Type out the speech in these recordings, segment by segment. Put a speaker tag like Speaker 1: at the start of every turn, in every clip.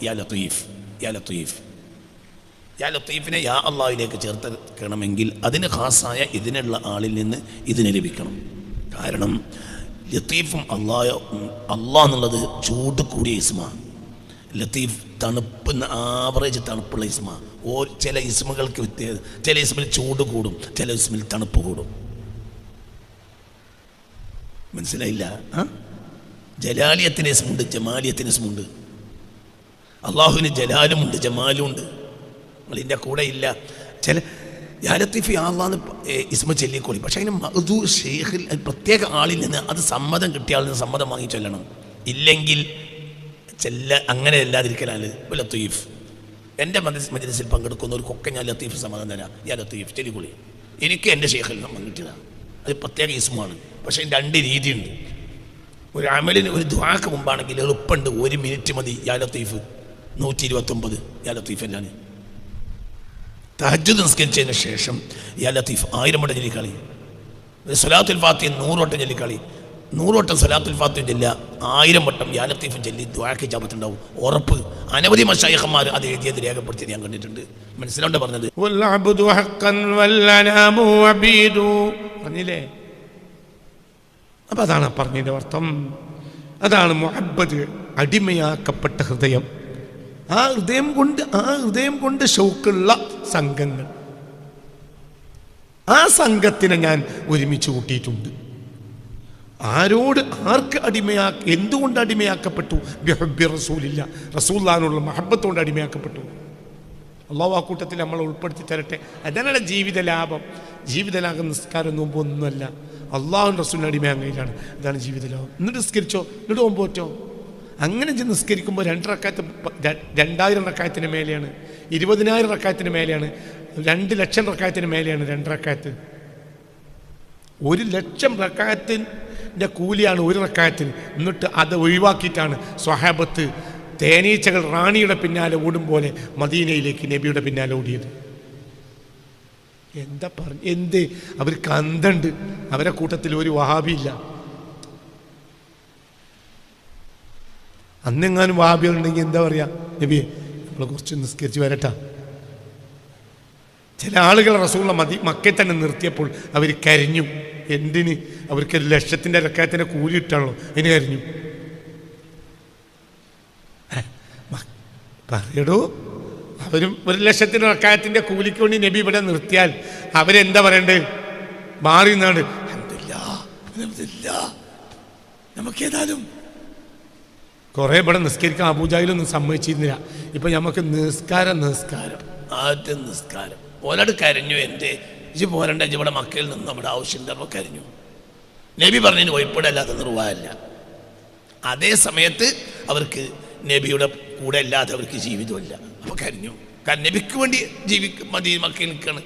Speaker 1: യാ ലത്തീഫ്, യാ ലത്തീഫ്. യാ ലത്തീഫിനെ യാ അള്ളാഹിലേക്ക് ചേർക്കണമെങ്കിൽ അതിന് ഖാസായ ഇതിനുള്ള ആളിൽ നിന്ന് ഇതിന് ലഭിക്കണം. കാരണം ലത്തീഫും അള്ളാഹ് എന്നുള്ളത് ചൂട് കൂടിയ ഇസ്മാണ്. ലത്തീഫ് തണുപ്പ്, ആവറേജ് തണുപ്പുള്ള ഇസ്മാണ്. ചില ഇസ്മുകൾക്ക് വ്യത്യാസം, ചില ഇസ്മിൽ ചൂട് കൂടും, ചില ഇസ്മിൽ തണുപ്പ് കൂടും. മനസ്സിലായില്ല? ജലാലിയത്തിന് ഇസ്മുണ്ട്, ജമാലിയത്തിന് ഇസ്മുണ്ട്. അള്ളാഹുവിന് ജലാലുമുണ്ട്, ജമാലുമുണ്ട്. നിങ്ങളിൻ്റെ കൂടെ ഇല്ല. ചില യാ ലത്തീഫ് യാ അള്ളാഹ് ഇസ്മ ചൊല്ലിക്കോളി. പക്ഷേ അതിന് മഅ്ദൂർ ഷെയ്ഖിൽ പ്രത്യേക ആളിൽ നിന്ന് അത് സമ്മതം കിട്ടിയ ആളിൽ നിന്ന് സമ്മതം വാങ്ങി ചൊല്ലണം. ഇല്ലെങ്കിൽ അങ്ങനെ അല്ലാതിരിക്കലാണ് ലത്തീഫ്. എൻ്റെ മജ്‌ലിസിൽ പങ്കെടുക്കുന്നവർക്കൊക്കെ ഞാൻ ലത്തീഫ് സമ്മതം തരാം. യാ ലത്തീഫ് ചൊല്ലിക്കോളി. എനിക്ക് എൻ്റെ ഷെയ്ഖിൽ സമ്മതം കിട്ടിയതാണ്. അത് പ്രത്യേക ഇസ്മാണ്. പക്ഷേ രണ്ട് രീതിയുണ്ട്. ഒരു അമലിന് ഒരു ദുആക്ക് മുമ്പാണെങ്കിൽ എളുപ്പമുണ്ട്, 1 മിനിറ്റ് മതി യാ ലത്തീഫ് 129 യാ ലത്തീഫ് അല്ലാതെ. തഹജ്ജുദ് നിസ്കരിച്ചതിന് ശേഷം യാ ലത്തീഫ് 1000 വട്ടം ചൊല്ലിക്കളി. സ്വലാത്തുൽ ഫാത്തിഹ 100 വട്ടം ചൊല്ലിക്കളി. 100 വട്ടം സ്വലാത്തുൽ ഫാത്തിഹ ചൊല്ലുക, 1000 വട്ടം യാ ലത്തീഫും ചൊല്ലി ദുആക്ക് ഇജാബത്തുണ്ടാവും, ഉറപ്പ്. അനവധി മശായിഖന്മാർ അത് എഴുതിയത് രേഖപ്പെടുത്തി ഞാൻ കണ്ടിട്ടുണ്ട്. മനസ്സിലാണ്ട് പറഞ്ഞത് പറഞ്ഞില്ലേ? അപ്പം അതാണ് പറഞ്ഞതിൻ്റെ അർത്ഥം. അതാണ് മുഹബ്ബത്ത്, അടിമയാക്കപ്പെട്ട ഹൃദയം. ആ ഹൃദയം കൊണ്ട് ഷൗക്കുള്ള സംഘങ്ങൾ, ആ സംഘത്തിനെ ഞാൻ ഒരുമിച്ച് കൂട്ടിയിട്ടുണ്ട്. ആരോട് ആർക്ക് എന്തുകൊണ്ട് അടിമയാക്കപ്പെട്ടു? ബിഹബ്ബി റസൂലില്ല, റസൂലുള്ളാഹിനുള്ള മഹബ്ബത്തുകൊണ്ട് അടിമയാക്കപ്പെട്ടു. അള്ളാഹു ആ കൂട്ടത്തിൽ നമ്മളെ ഉൾപ്പെടുത്തി തരട്ടെ. അതാണ് ജീവിത ലാഭം. ജീവിത ലാഭം നിസ്കാരം നോമ്പ് ഒന്നുമല്ല, അള്ളാഹുവിൻ്റെ റസൂലിൻ്റെ അടിമയാങ്ങയിലാണ്. അതാണ് ജീവിത ലാഭം. എന്നിട്ട് നിസ്കരിച്ചോ, എന്നിട്ട് നോമ്പ് പറ്റോ. അങ്ങനെ നിസ്കരിക്കുമ്പോൾ 2 റക്അത്ത് 2000 റക്അത്തിന് മേലെയാണ്, 20,000 റക്അത്തിന് മേലെയാണ്, 2 ലക്ഷം റക്അത്തിന് മേലെയാണ് 2 റക്അത്ത്. 1 ലക്ഷം റക്അത്തിൻ്റെ കൂലിയാണ് 1 റക്അത്തിന്. എന്നിട്ട് അത് ഒഴിവാക്കിയിട്ടാണ് സ്വഹാബത്ത് തേനീച്ചകൾ റാണിയുടെ പിന്നാലെ ഓടും പോലെ മദീനയിലേക്ക് നബിയുടെ പിന്നാലെ ഓടിയത്. എന്താ എന്ത് അവർക്ക് അന്തണ്ട്. അവരെ കൂട്ടത്തിൽ ഒരു വഹാബിയില്ല. അന്നെങ്ങാനും വഹാബികളുണ്ടെങ്കിൽ എന്താ പറയുക? നബിയെ നമ്മൾ കുറച്ച് നിസ്കരിച്ച് വരട്ടാ. ചില ആളുകൾ റസൂലുള്ളാഹി മക്കയിൽ തന്നെ നിർത്തിയപ്പോൾ അവർ കരഞ്ഞു. എന്തിന്? അവർക്ക് 1 ലക്ഷത്തിൻ്റെ റക്അത്തിൻ്റെ കൂലി ഇട്ടാണല്ലോ, അതിന് കരഞ്ഞു. പറയടോ, അവരും 1 ലക്ഷത്തിൻ്റെ റക്അത്തിൻ്റെ കൂലിക്ക് വേണ്ടി നബി ഇവിടെ നിർത്തിയാൽ അവരെന്താ പറയണ്ടേ? മാറി നിന്നാണ് നമുക്കേതായാലും കുറേ ഇവിടെ നിസ്കരിക്കാൻ അബൂജാഹിലൊന്നും സമ്മതിച്ചിരുന്നില്ല. ഇപ്പം നമുക്ക് നിസ്കാരം ആദ്യം നിസ്കാരം ഓലോട് കരഞ്ഞു. എൻ്റെ ഇജ് പോരണ്ട, ഇജ് ഇവിടെ മക്കയിൽ നിന്ന് നമ്മുടെ ആവശ്യമുണ്ട്. അപ്പോൾ കരഞ്ഞു. നബി പറഞ്ഞതിന് വഴിപ്പെടല്ലാത്ത നിർവാഹമില്ല. അതേ സമയത്ത് അവർക്ക് നബിയുടെ കൂടെ അല്ലാതെ അവർക്ക് ജീവിതമില്ല. അപ്പോൾ കരഞ്ഞു. കാരണം നബിക്ക് വേണ്ടി മക്കയിൽ നിൽക്കുകയാണ്.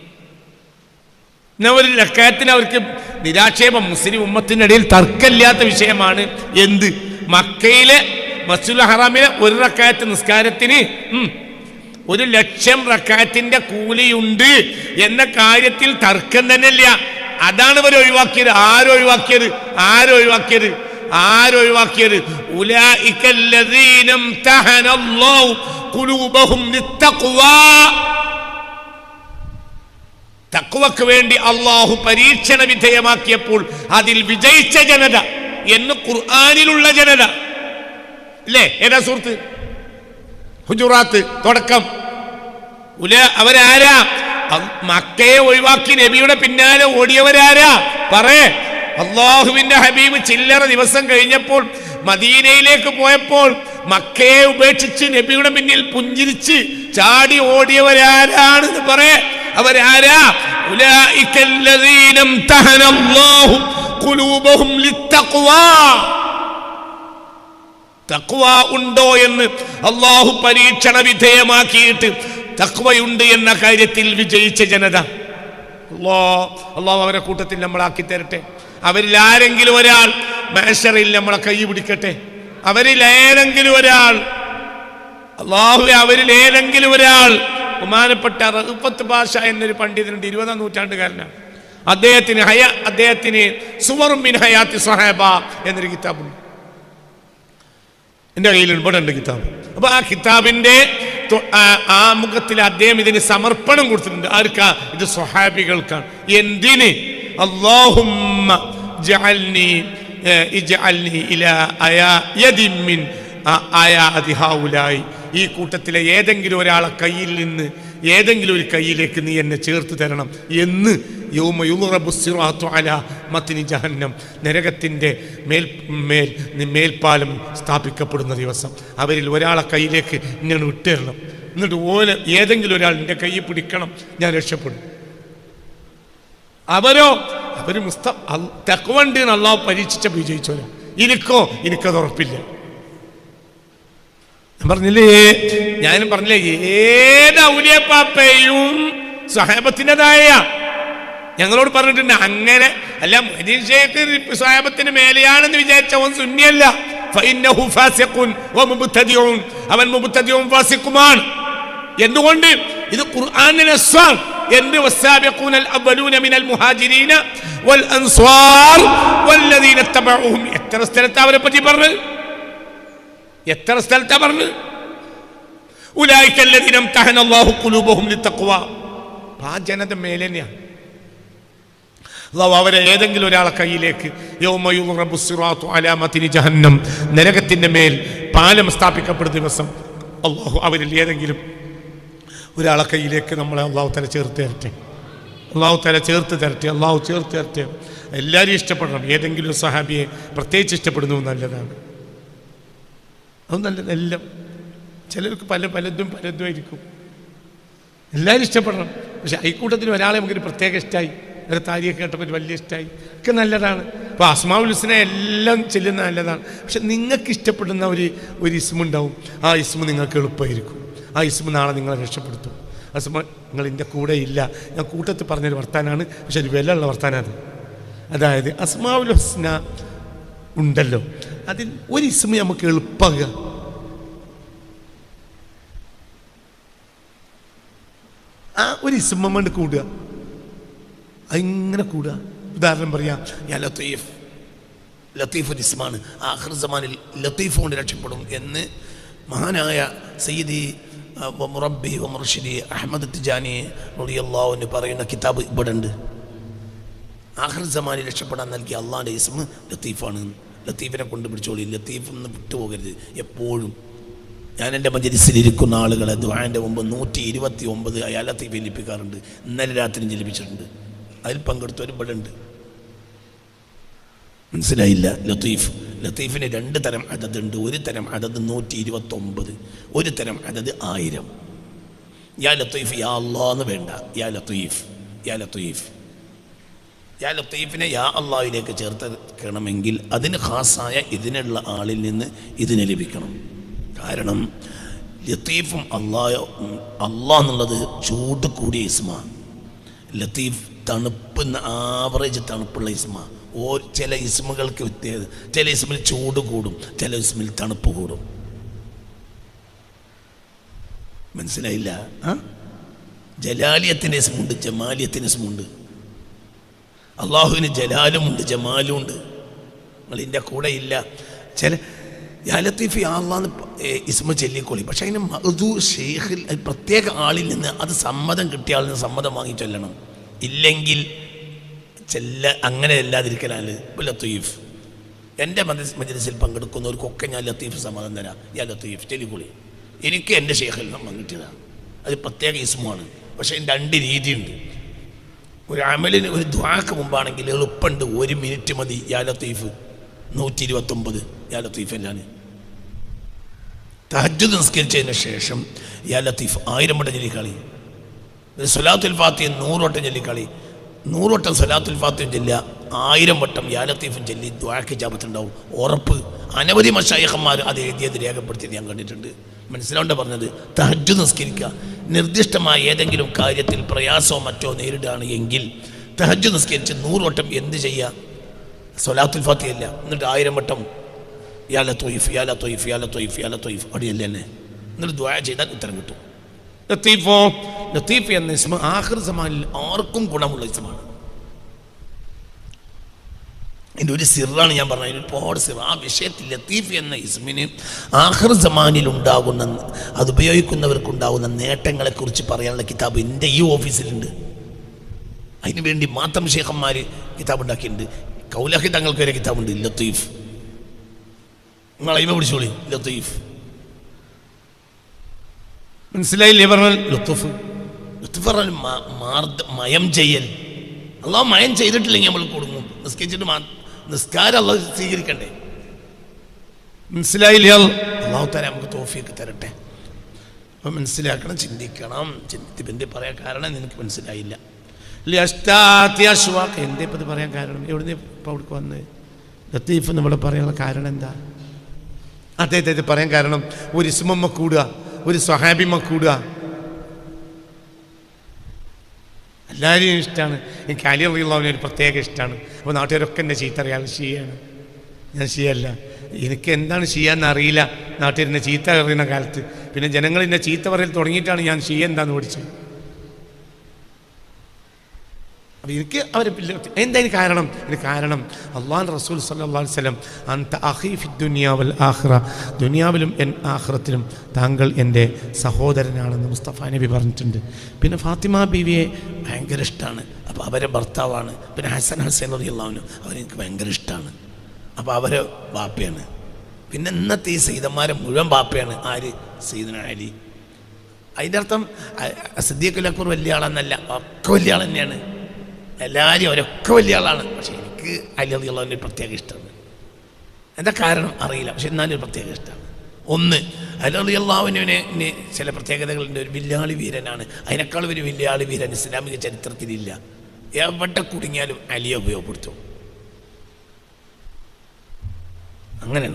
Speaker 1: എന്നാൽ 1 റക്അത്തിന് അവർക്ക് നിരാക്ഷേപം. മുസ്ലിം ഉമ്മത്തിൻ്റെ ഇടയിൽ തർക്കമില്ലാത്ത വിഷയമാണ് എന്ത്? മക്കയിലെ മസ്ജിദുൽ ഹറാമിലെ 1 റക്അത്ത് നിസ്കാരത്തിന് 1 ലക്ഷം റക്അത്തിന്റെ കൂലിയുണ്ട് എന്ന കാര്യത്തിൽ തർക്കം തന്നെ ഇല്ല. അതാണ് ഇവർ ഒഴിവാക്കിയത്. ആരൊഴിവാക്കിയത്? ഉലൈകല്ലദീന ഇംതഹനല്ലാഹു ഖുലൂബഹും ലിത്തഖ്വാ. തഖ്വക്ക് വേണ്ടി അല്ലാഹു പരീക്ഷണ വിധേയമാക്കിയപ്പോൾ അതിൽ വിജയിച്ച ജനത എന്ന് ഖുർആനിലുള്ള ജനത ഇല്ലേ? ഏതാ സുഹൃത്ത്? ഹുജുറാത്ത് തുടക്കം. അവരാരാ? മക്കയെ ഒഴിവാക്കി നബിയുടെ പിന്നാലെ ഓടിയവരാരാ? അള്ളാഹുവിന്റെ ഹബീബ് ചില്ലറ ദിവസം കഴിഞ്ഞപ്പോൾ മദീനയിലേക്ക് പോയപ്പോൾ മക്കയെ ഉപേക്ഷിച്ച് നബിയുടെ പിന്നിൽ പുഞ്ചിരിച്ച് ചാടി ഓടിയവരാരാണെന്ന് അവരാരാ? ഉലൈകല്ലദീന ഇംതഹനല്ലാഹു ഖുലൂബഹും ലിത്തഖ്വാ. തഖ്വ ഉണ്ടോ എന്ന് അള്ളാഹു പരീക്ഷണ വിധേയമാക്കിയിട്ട് തഖ്വയുണ്ട് എന്ന കാര്യത്തിൽ വിജയിച്ച ജനത. അള്ളാഹു അവരെ കൂട്ടത്തിൽ നമ്മളാക്കി തരട്ടെ. അവരിൽ ആരെങ്കിലും ഒരാൾ മഹ്ശറിൽ നമ്മളെ കൈ പിടിക്കട്ടെ. അവരിൽ ഏതെങ്കിലും ഒരാൾ ബഹുമാനപ്പെട്ട റഅഫത്ത് ബാഷ എന്നൊരു പണ്ഡിതനുണ്ട്, 20-ാം നൂറ്റാണ്ടുകാരനാണ്. അദ്ദേഹത്തിന് സുവറും മിൻ ഹയാത്തി സ്വഹാബ എന്നൊരു കിതാബുണ്ട്. എൻ്റെ കയ്യിൽ ഇവിടെ ഉണ്ട് കിതാബ്. അപ്പൊ ആ കിതാബിന്റെ ആമുഖത്തിൽ അദ്ദേഹം ഇതിന് സമർപ്പണം കൊടുത്തിട്ടുണ്ട്. ആർക്കാ? ഇത് സ്വഹാബികൾക്കാണ്. എന്തിന്? അല്ലാഹുമ്മ ജഅൽനി ഇലാ യദിൻ മിൻ ആയാതി ഹൗലായി, ഈ കൂട്ടത്തിലെ ഏതെങ്കിലും ഒരാളെ കയ്യിൽ നിന്ന് ഏതെങ്കിലും ഒരു കയ്യിലേക്ക് നീ എന്നെ ചേർത്ത് തരണം എന്ന് യൗമ യുളറബു സിറാത്തു അലാ മത്നി ജഹന്നം, നരകത്തിൻ്റെ മേൽപ്പാലം സ്ഥാപിക്കപ്പെടുന്ന ദിവസം അവരിൽ ഒരാളെ കയ്യിലേക്ക് ഞാൻ വിട്ടുതരണം. എന്നിട്ട് ഏതെങ്കിലും ഒരാൾ എൻ്റെ കയ്യിൽ പിടിക്കണം, ഞാൻ രക്ഷപ്പെടും. അവർ തഖ്വണ്ട് അല്ലാഹു പരീക്ഷിച്ച വിജയിച്ചോല. എനിക്കത് ഉറപ്പില്ല. ഞാനും പറഞ്ഞില്ലേ, ഏത് ഔലിയപ്പാപ്പയും സ്വഹാബത്തിൻ്റെതായ ഞങ്ങളോട് പറഞ്ഞിട്ടുണ്ട്. അങ്ങനെ അല്ല, മൊയ്‌ദീൻ ശൈഖ് സ്വഹാബത്തിന് മേലെയാണെന്ന് വിചാരിച്ച അവൻ സുന്നിയല്ല. ഫഇന്നഹു ഫാസിഖുൻ വമുബ്തദിഉൻ, അവൻ മുബ്തദിഉം ഫാസിഖുമാണ്. എന്തുകൊണ്ട്? ഇത് ഖുർആനിലെ നസ്സാണ്. വസ്സാബിഖൂനൽ അവ്വലൂന മിനൽ മുഹാജിരീന വൽ അൻസ്വാർ വല്ലദീന തബഉഹും. എത്ര സ്ഥലത്ത് അവരെ പറ്റി പറഞ്ഞു? എത്ര സ്ഥലത്താ പറഞ്ഞു? ഉലൈക അല്ലദീന ഇംതഹന അല്ലാഹു ഖുലൂബഹും ലിത്തഖ്വ. ആ ജനത മേലെന്നെയാണ്. അല്ലാഹു അവരെ ഏതെങ്കിലും ഒരാളെ കയ്യിലേക്ക് യൗമ യുളറബു സിറാത്തു അലാ മത്നി ജഹന്നം, നരകത്തിന്റെ മേൽ പാലം സ്ഥാപിക്കപ്പെടുന്ന ദിവസം അല്ലാഹു അവരിൽ ഏതെങ്കിലും ഒരാളെ കയ്യിലേക്ക് നമ്മളെ അല്ലാഹു തആല ചേർത്ത് തരട്ടെ. അല്ലാഹു തആല ചേർത്ത് തരട്ടെ. അല്ലാഹു ചേർത്ത് തരട്ടെ. എല്ലാവരും ഇഷ്ടപ്പെടണം. ഏതെങ്കിലും സഹാബിയെ പ്രത്യേകിച്ച് ഇഷ്ടപ്പെടുന്നത് നല്ലതാണ്. അത് നല്ലത്. എല്ലാം ചിലർക്ക് പലതും ആയിരിക്കും. എല്ലാവരും ഇഷ്ടപ്പെടണം. പക്ഷെ ഈ ഒരാളെ നമുക്കൊരു പ്രത്യേക ഇഷ്ടമായി, ഒരു താരിയൊക്കെ കേട്ടപ്പോൾ വലിയ ഇഷ്ടമായി, ഒക്കെ നല്ലതാണ്. അപ്പോൾ അസ്മാഉൽ ഹുസ്ന എല്ലാം ചെല്ലുന്ന നല്ലതാണ്. പക്ഷെ നിങ്ങൾക്ക് ഇഷ്ടപ്പെടുന്ന ഒരു ഇസ്മുണ്ടാവും. ആ ഇസ്മു നിങ്ങൾക്ക് എളുപ്പമായിരിക്കും. ആ ഇസ്മു നാളെ നിങ്ങളെ രക്ഷപ്പെടുത്തും. അസ്മ നിങ്ങൾ എൻ്റെ കൂടെ ഇല്ല, ഞാൻ കൂട്ടത്തിൽ പറഞ്ഞൊരു വർത്താനാണ്, പക്ഷെ ഒരു വില ഉള്ള വർത്താനാണ്. അതായത് അസ്മാഉൽ ഹുസ്ന ഉണ്ടല്ലോ, അതിൽ ഒരു ഇസ്മ നമുക്ക് എളുപ്പമാകുക. ആ ഒരു ഇസ്മ കൊണ്ട് കൂടുക, അതിങ്ങനെ കൂടുക. ഉദാഹരണം പറയാം, ഞാൻ ലത്തീഫ് ഒരു ഇസ്മാണ്, ആഖിർ സമാനിൽ ലത്തീഫ് കൊണ്ട് രക്ഷപ്പെടും എന്ന് മഹാനായ സയ്യിദി മുറബ്ബി മുർഷിദി അഹ്മദ് തിജാനി റളിയല്ലാഹു അൻഹു പറയുന്ന കിതാബ് ഇവിടെ ഉണ്ട്. ആഖിർ സമാനിൽ രക്ഷപ്പെടാൻ നൽകിയ അള്ളാഹിൻ്റെ ഇസ്മ ലത്തീഫാണ്. ലത്തീഫിനെ കൊണ്ടുപിടിച്ചോളി. ലത്തീഫ് ഒന്ന് വിട്ടുപോകരുത് എപ്പോഴും. ഞാൻ എൻ്റെ മജ്‌ലിസിലിരിക്കുന്ന ആളുകളെ ദുആൻ്റെ മുമ്പ് 129 യാ ലത്തീഫ് ജലിപ്പിക്കാറുണ്ട്. ഇന്നലെ രാത്രി ജലിപ്പിച്ചിട്ടുണ്ട്. അതിൽ പങ്കെടുത്തവരും ഇവിടെ ഉണ്ട്. മനസ്സിലായില്ല? ലത്തീഫിന് 2 തരം അദദുണ്ട്. ഒരു തരം അദദ് 129, ഒരു തരം അദദ് 1000. യാ ലത്തീഫ് യാ അല്ലാഹ് എന്ന് വേണ്ട. യാ ലത്തീഫ്, യാ ലത്തീഫ്, യാ ലത്തീഫിനെ യാ അള്ളാഹിലേക്ക് ചേർക്കണമെങ്കിൽ അതിന് ഖാസായ ഇതിനുള്ള ആളിൽ നിന്ന് ഇതിനെ ലഭിക്കണം. കാരണം ലത്തീഫും അള്ളാഹ് എന്നുള്ളത് ചൂട് കൂടിയ ഇസ്മാണ്. ലത്തീഫ് തണുപ്പ്, ആവറേജ് തണുപ്പുള്ള ഇസ്മാണ്. ചില ഇസ്മുകൾക്ക് വ്യത്യാസം. ചില ഇസ്മിൽ ചൂട് കൂടും, ചില ഇസ്മിൽ തണുപ്പ് കൂടും. മനസ്സിലായില്ല? ജലാലിയത്തിൻ്റെ ഇസ്മുണ്ട്, ജമാലിയത്തിൻ്റെ ഇസ്മുണ്ട്. അള്ളാഹുവിന് ജലാലുമുണ്ട്, ജമാലുമുണ്ട്. നിങ്ങളിൻ്റെ കൂടെ ഇല്ല. ചില യാ ലത്തീഫ് യാ അല്ലാഹ് ഇസ്മ ചൊല്ലിക്കോളി. പക്ഷെ അതിന് മഅ്ദൂ ഷെയ്ഖിൽ പ്രത്യേക ആളിൽ നിന്ന് അത് സമ്മതം കിട്ടിയ ആളിൽ നിന്ന് സമ്മതം വാങ്ങി ചൊല്ലണം. ഇല്ലെങ്കിൽ അങ്ങനെ അല്ലാതിരിക്കലാണ്. ഇപ്പോൾ ലത്തീഫ് എൻ്റെ മജ്‌ലിസിൽ പങ്കെടുക്കുന്നവർക്കൊക്കെ ഞാൻ ലത്തീഫ് സമ്മതം തരാം. യാ ലത്തീഫ് ചൊല്ലിക്കോളി. എനിക്ക് എൻ്റെ ഷെയ്ഖിൽ നിന്ന് കിട്ടിയതാണ്. അത് പ്രത്യേക ഇസ്മാണ്. പക്ഷേ അതിന് 2 രീതിയുണ്ട്. ഒരു അമലിന് ഒരു ദുആക്ക് മുമ്പാണെങ്കിൽ എളുപ്പമുണ്ട്, 1 മിനിറ്റ് മതി. യാ ലത്തീഫ് 129 യാ ലത്തീഫ് അല്ലാതെ. തഹജ്ജുദ് നിസ്കരിച്ചതിന് ശേഷം യാ ലത്തീഫ് 1000 വട്ടം ചൊല്ലിക്കളി. സ്വലാത്തുൽ ഫാത്തിഹ 100 വട്ടം ചൊല്ലിക്കളി. 100 വട്ടം സ്വലാത്തുൽ ഫാത്തിഹ ചൊല്ലുക, 1000 വട്ടം യാ ലത്തീഫും ചൊല്ലി ദുആക്ക് ഇജാബത്തുണ്ടാവും. ഉറപ്പ്. അനവധി മശായിഖന്മാർ അത് എഴുതിയത് രേഖപ്പെടുത്തിയത് ഞാൻ കണ്ടിട്ടുണ്ട്. മനസ്സിലാവേണ്ട പറഞ്ഞത്, തഹജ്ജുദ് നിസ്കരിക്കുക. നിർദ്ദിഷ്ടമായ ഏതെങ്കിലും കാര്യത്തിൽ പ്രയാസമോ മറ്റോ നേരിടുകയാണ് എങ്കിൽ തഹജ്ജുദ് നിസ്കരിച്ച് 100 വട്ടം എന്ത് ചെയ്യുക? സ്വലാത്തുൽ ഫാത്തിഹ ഇല്ല, എന്നിട്ട് 1000 വട്ടം യാ ലത്തീഫ് യാ ലത്തീഫ് യാ ലത്തീഫ് യാ ലത്തീഫ് അടിയല്ലേ തന്നെ, എന്നിട്ട് ദുആ ചെയ്താൽ ഉത്തരം കിട്ടും. ലത്തീഫ് എന്ന ഇസ്മ ആഖിർ സമാനിൽ ആർക്കും ഗുണമുള്ള ഇസ്മാണ്. ഇതിൻ്റെ ഒരു സിറാണ് ഞാൻ പറഞ്ഞത്, ഒരുപാട് സിർ. ആ വിഷയത്തിൽ ലത്തീഫ് എന്ന ഇസ്മിന് ആഖിർ സമാനിൽ ഉണ്ടാകുന്ന, അത് ഉപയോഗിക്കുന്നവർക്കുണ്ടാകുന്ന നേട്ടങ്ങളെക്കുറിച്ച് പറയാനുള്ള കിതാബ് എൻ്റെ ഈ ഓഫീസിലുണ്ട്. അതിനു വേണ്ടി മാത്രം ഷേഖന്മാർ കിതാബ് ഉണ്ടാക്കിയിട്ടുണ്ട്. കൗലാഹി തങ്ങൾക്ക് വരെ കിതാബുണ്ട്, ലത്തീഫ്. നിങ്ങൾ അയിമ പിടിച്ചോളി, ലത്തീഫ്. മനസ്സിലായില്ലേ പറഞ്ഞാൽ? ലത്തീഫ് പറഞ്ഞാൽ മയം ചെയ്യൽ. അള്ളാഹ് മയം ചെയ്തിട്ടില്ലെങ്കിൽ നമ്മൾ കൊടുങ്ങും. നിസ്കരിച്ചിട്ട് നിസ്കാരം അള്ളാഹ് സ്വീകരിക്കണ്ടേ? മനസ്സിലായില്ലേ? അള്ളാഹു തആല നമുക്ക് തൗഫീഖ് തരട്ടെ. അപ്പം മനസ്സിലാക്കണം, ചിന്തിക്കണം. ചിന്തിപ്പിൻ്റെ പറയാൻ കാരണം നിനക്ക് മനസ്സിലായില്ല. എന്തേ ഇപ്പം ഇത് പറയാൻ കാരണം? എവിടുന്ന് ഇപ്പം അവിടേക്ക് വന്ന് ലത്തീഫ് നമ്മളിവിടെ പറയാനുള്ള കാരണം എന്താ? അദ്ദേഹത്തെ പറയാൻ കാരണം ഒരു ഇസ്മമ്മ കൂടുക, ഒരു സ്വഹാബിമ്മ കൂടുക. എല്ലാവരെയും ഇഷ്ടമാണ്. എനിക്ക് അലി റളിയല്ലാഹുവിനെ ഒരു പ്രത്യേക ഇഷ്ടമാണ്. അപ്പോൾ നാട്ടുകാരൊക്കെ എന്നെ ചീത്ത അറിയാം, ഷിയയാണ്. ഞാൻ ഷിയല്ല. എനിക്ക് എന്താണ് ഷിയാന്ന് അറിയില്ല. നാട്ടുകാരെന്നെ ചീത്ത അറിയുന്ന കാലത്ത് പിന്നെ ജനങ്ങൾ എന്നെ ചീത്ത പറയൽ തുടങ്ങിയിട്ടാണ് ഞാൻ ഷിയ എന്താന്ന് പഠിച്ചത്. അപ്പോൾ എനിക്ക് അവർ എന്തായാലും കാരണം, ഇതിന് കാരണം അള്ളാഹു റസൂൽ സല്ലല്ലാഹു അലൈഹി വസല്ലം അൻത അഖീ ഫി ദുനിയാ വൽ ആഖിറ, ദുനിയാവിലും ആഖിറത്തിലും താങ്കൾ എൻ്റെ സഹോദരനാണെന്ന് മുസ്തഫ നബി പറഞ്ഞിട്ടുണ്ട്. പിന്നെ ഫാത്തിമ ബീവിയെ ഭയങ്കര ഇഷ്ടമാണ്. അപ്പോൾ അവരെ ഭർത്താവാണ്. പിന്നെ ഹസൻ റളിയല്ലാഹു അൻഹു അവരെനിക്ക് ഭയങ്കര ഇഷ്ടമാണ്. അപ്പോൾ അവരെ ബാപ്പയാണ്. പിന്നെ ഇന്നത്തെ ഈ സയ്യിദന്മാരെ മുഴുവൻ ബാപ്പയാണ്. ആര്? സയ്യിദുന അലി. അതിൻ്റെ അർത്ഥം സിദ്ദീഖുൽ അക്ബർ വലിയ ആളെന്നല്ല, ഒക്കെ വലിയ ആൾ തന്നെയാണ്. എല്ലാവരും അവരൊക്കെ വലിയ ആളാണ്. പക്ഷെ എനിക്ക് അലി റളിയല്ലാഹുവിനെ പ്രത്യേക ഇഷ്ടമാണ്. എന്താ കാരണം അറിയില്ല, പക്ഷെ എന്നാലും ഒരു പ്രത്യേക ഇഷ്ടമാണ്. ഒന്ന്, അലി റളിയല്ലാഹുവിന് ചില പ്രത്യേകതകളുണ്ട്. ഒരു വില്ലാളി വീരനാണ്. അതിനേക്കാളും ഒരു വില്ലാളി വീരൻ ഇസ്ലാമിക ചരിത്രത്തിലില്ല. എവിടെ കുടുങ്ങിയാലും അലിയെ ഉപയോഗപ്പെടുത്തും. അങ്ങനെ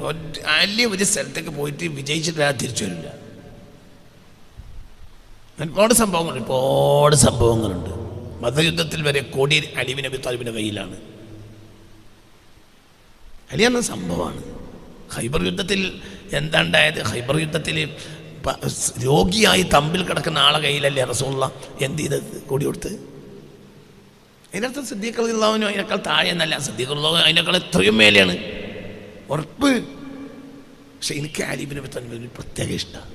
Speaker 1: അലി ഒരു സ്ഥലത്തേക്ക് പോയിട്ട് വിജയിച്ചിട്ട് തിരിച്ചു വരില്ല. ഒരുപാട് സംഭവങ്ങളുണ്ട്. മതയുദ്ധത്തിൽ വരെ കൊടി അലി ബിൻ അബി താലിബിൻ്റെ കയ്യിലാണ്. അലി എന്ന സംഭവമാണ്. ഖൈബർ യുദ്ധത്തിൽ എന്താ ഉണ്ടായത്? ഖൈബർ യുദ്ധത്തിൽ രോഗിയായി തമ്പിൽ കിടക്കുന്ന ആളെ കയ്യിലല്ലേ റസൂലുള്ളാഹ് എന്ത് ചെയ്തത്? കൊടി കൊടുത്ത്. അതിനർത്ഥം സിദ്ദീഖ് റളിയല്ലാഹു അൻഹു അതിനേക്കാൾ താഴെ എന്നല്ല, സിദ്ദീഖ് റളിയല്ലാഹു അൻഹു അതിനേക്കാൾ എത്രയും മേലെയാണ്, ഉറപ്പ്. പക്ഷെ എനിക്ക് അലി ബിൻ അബി താലിബിന് പ്രത്യേക ഇഷ്ടമാണ്.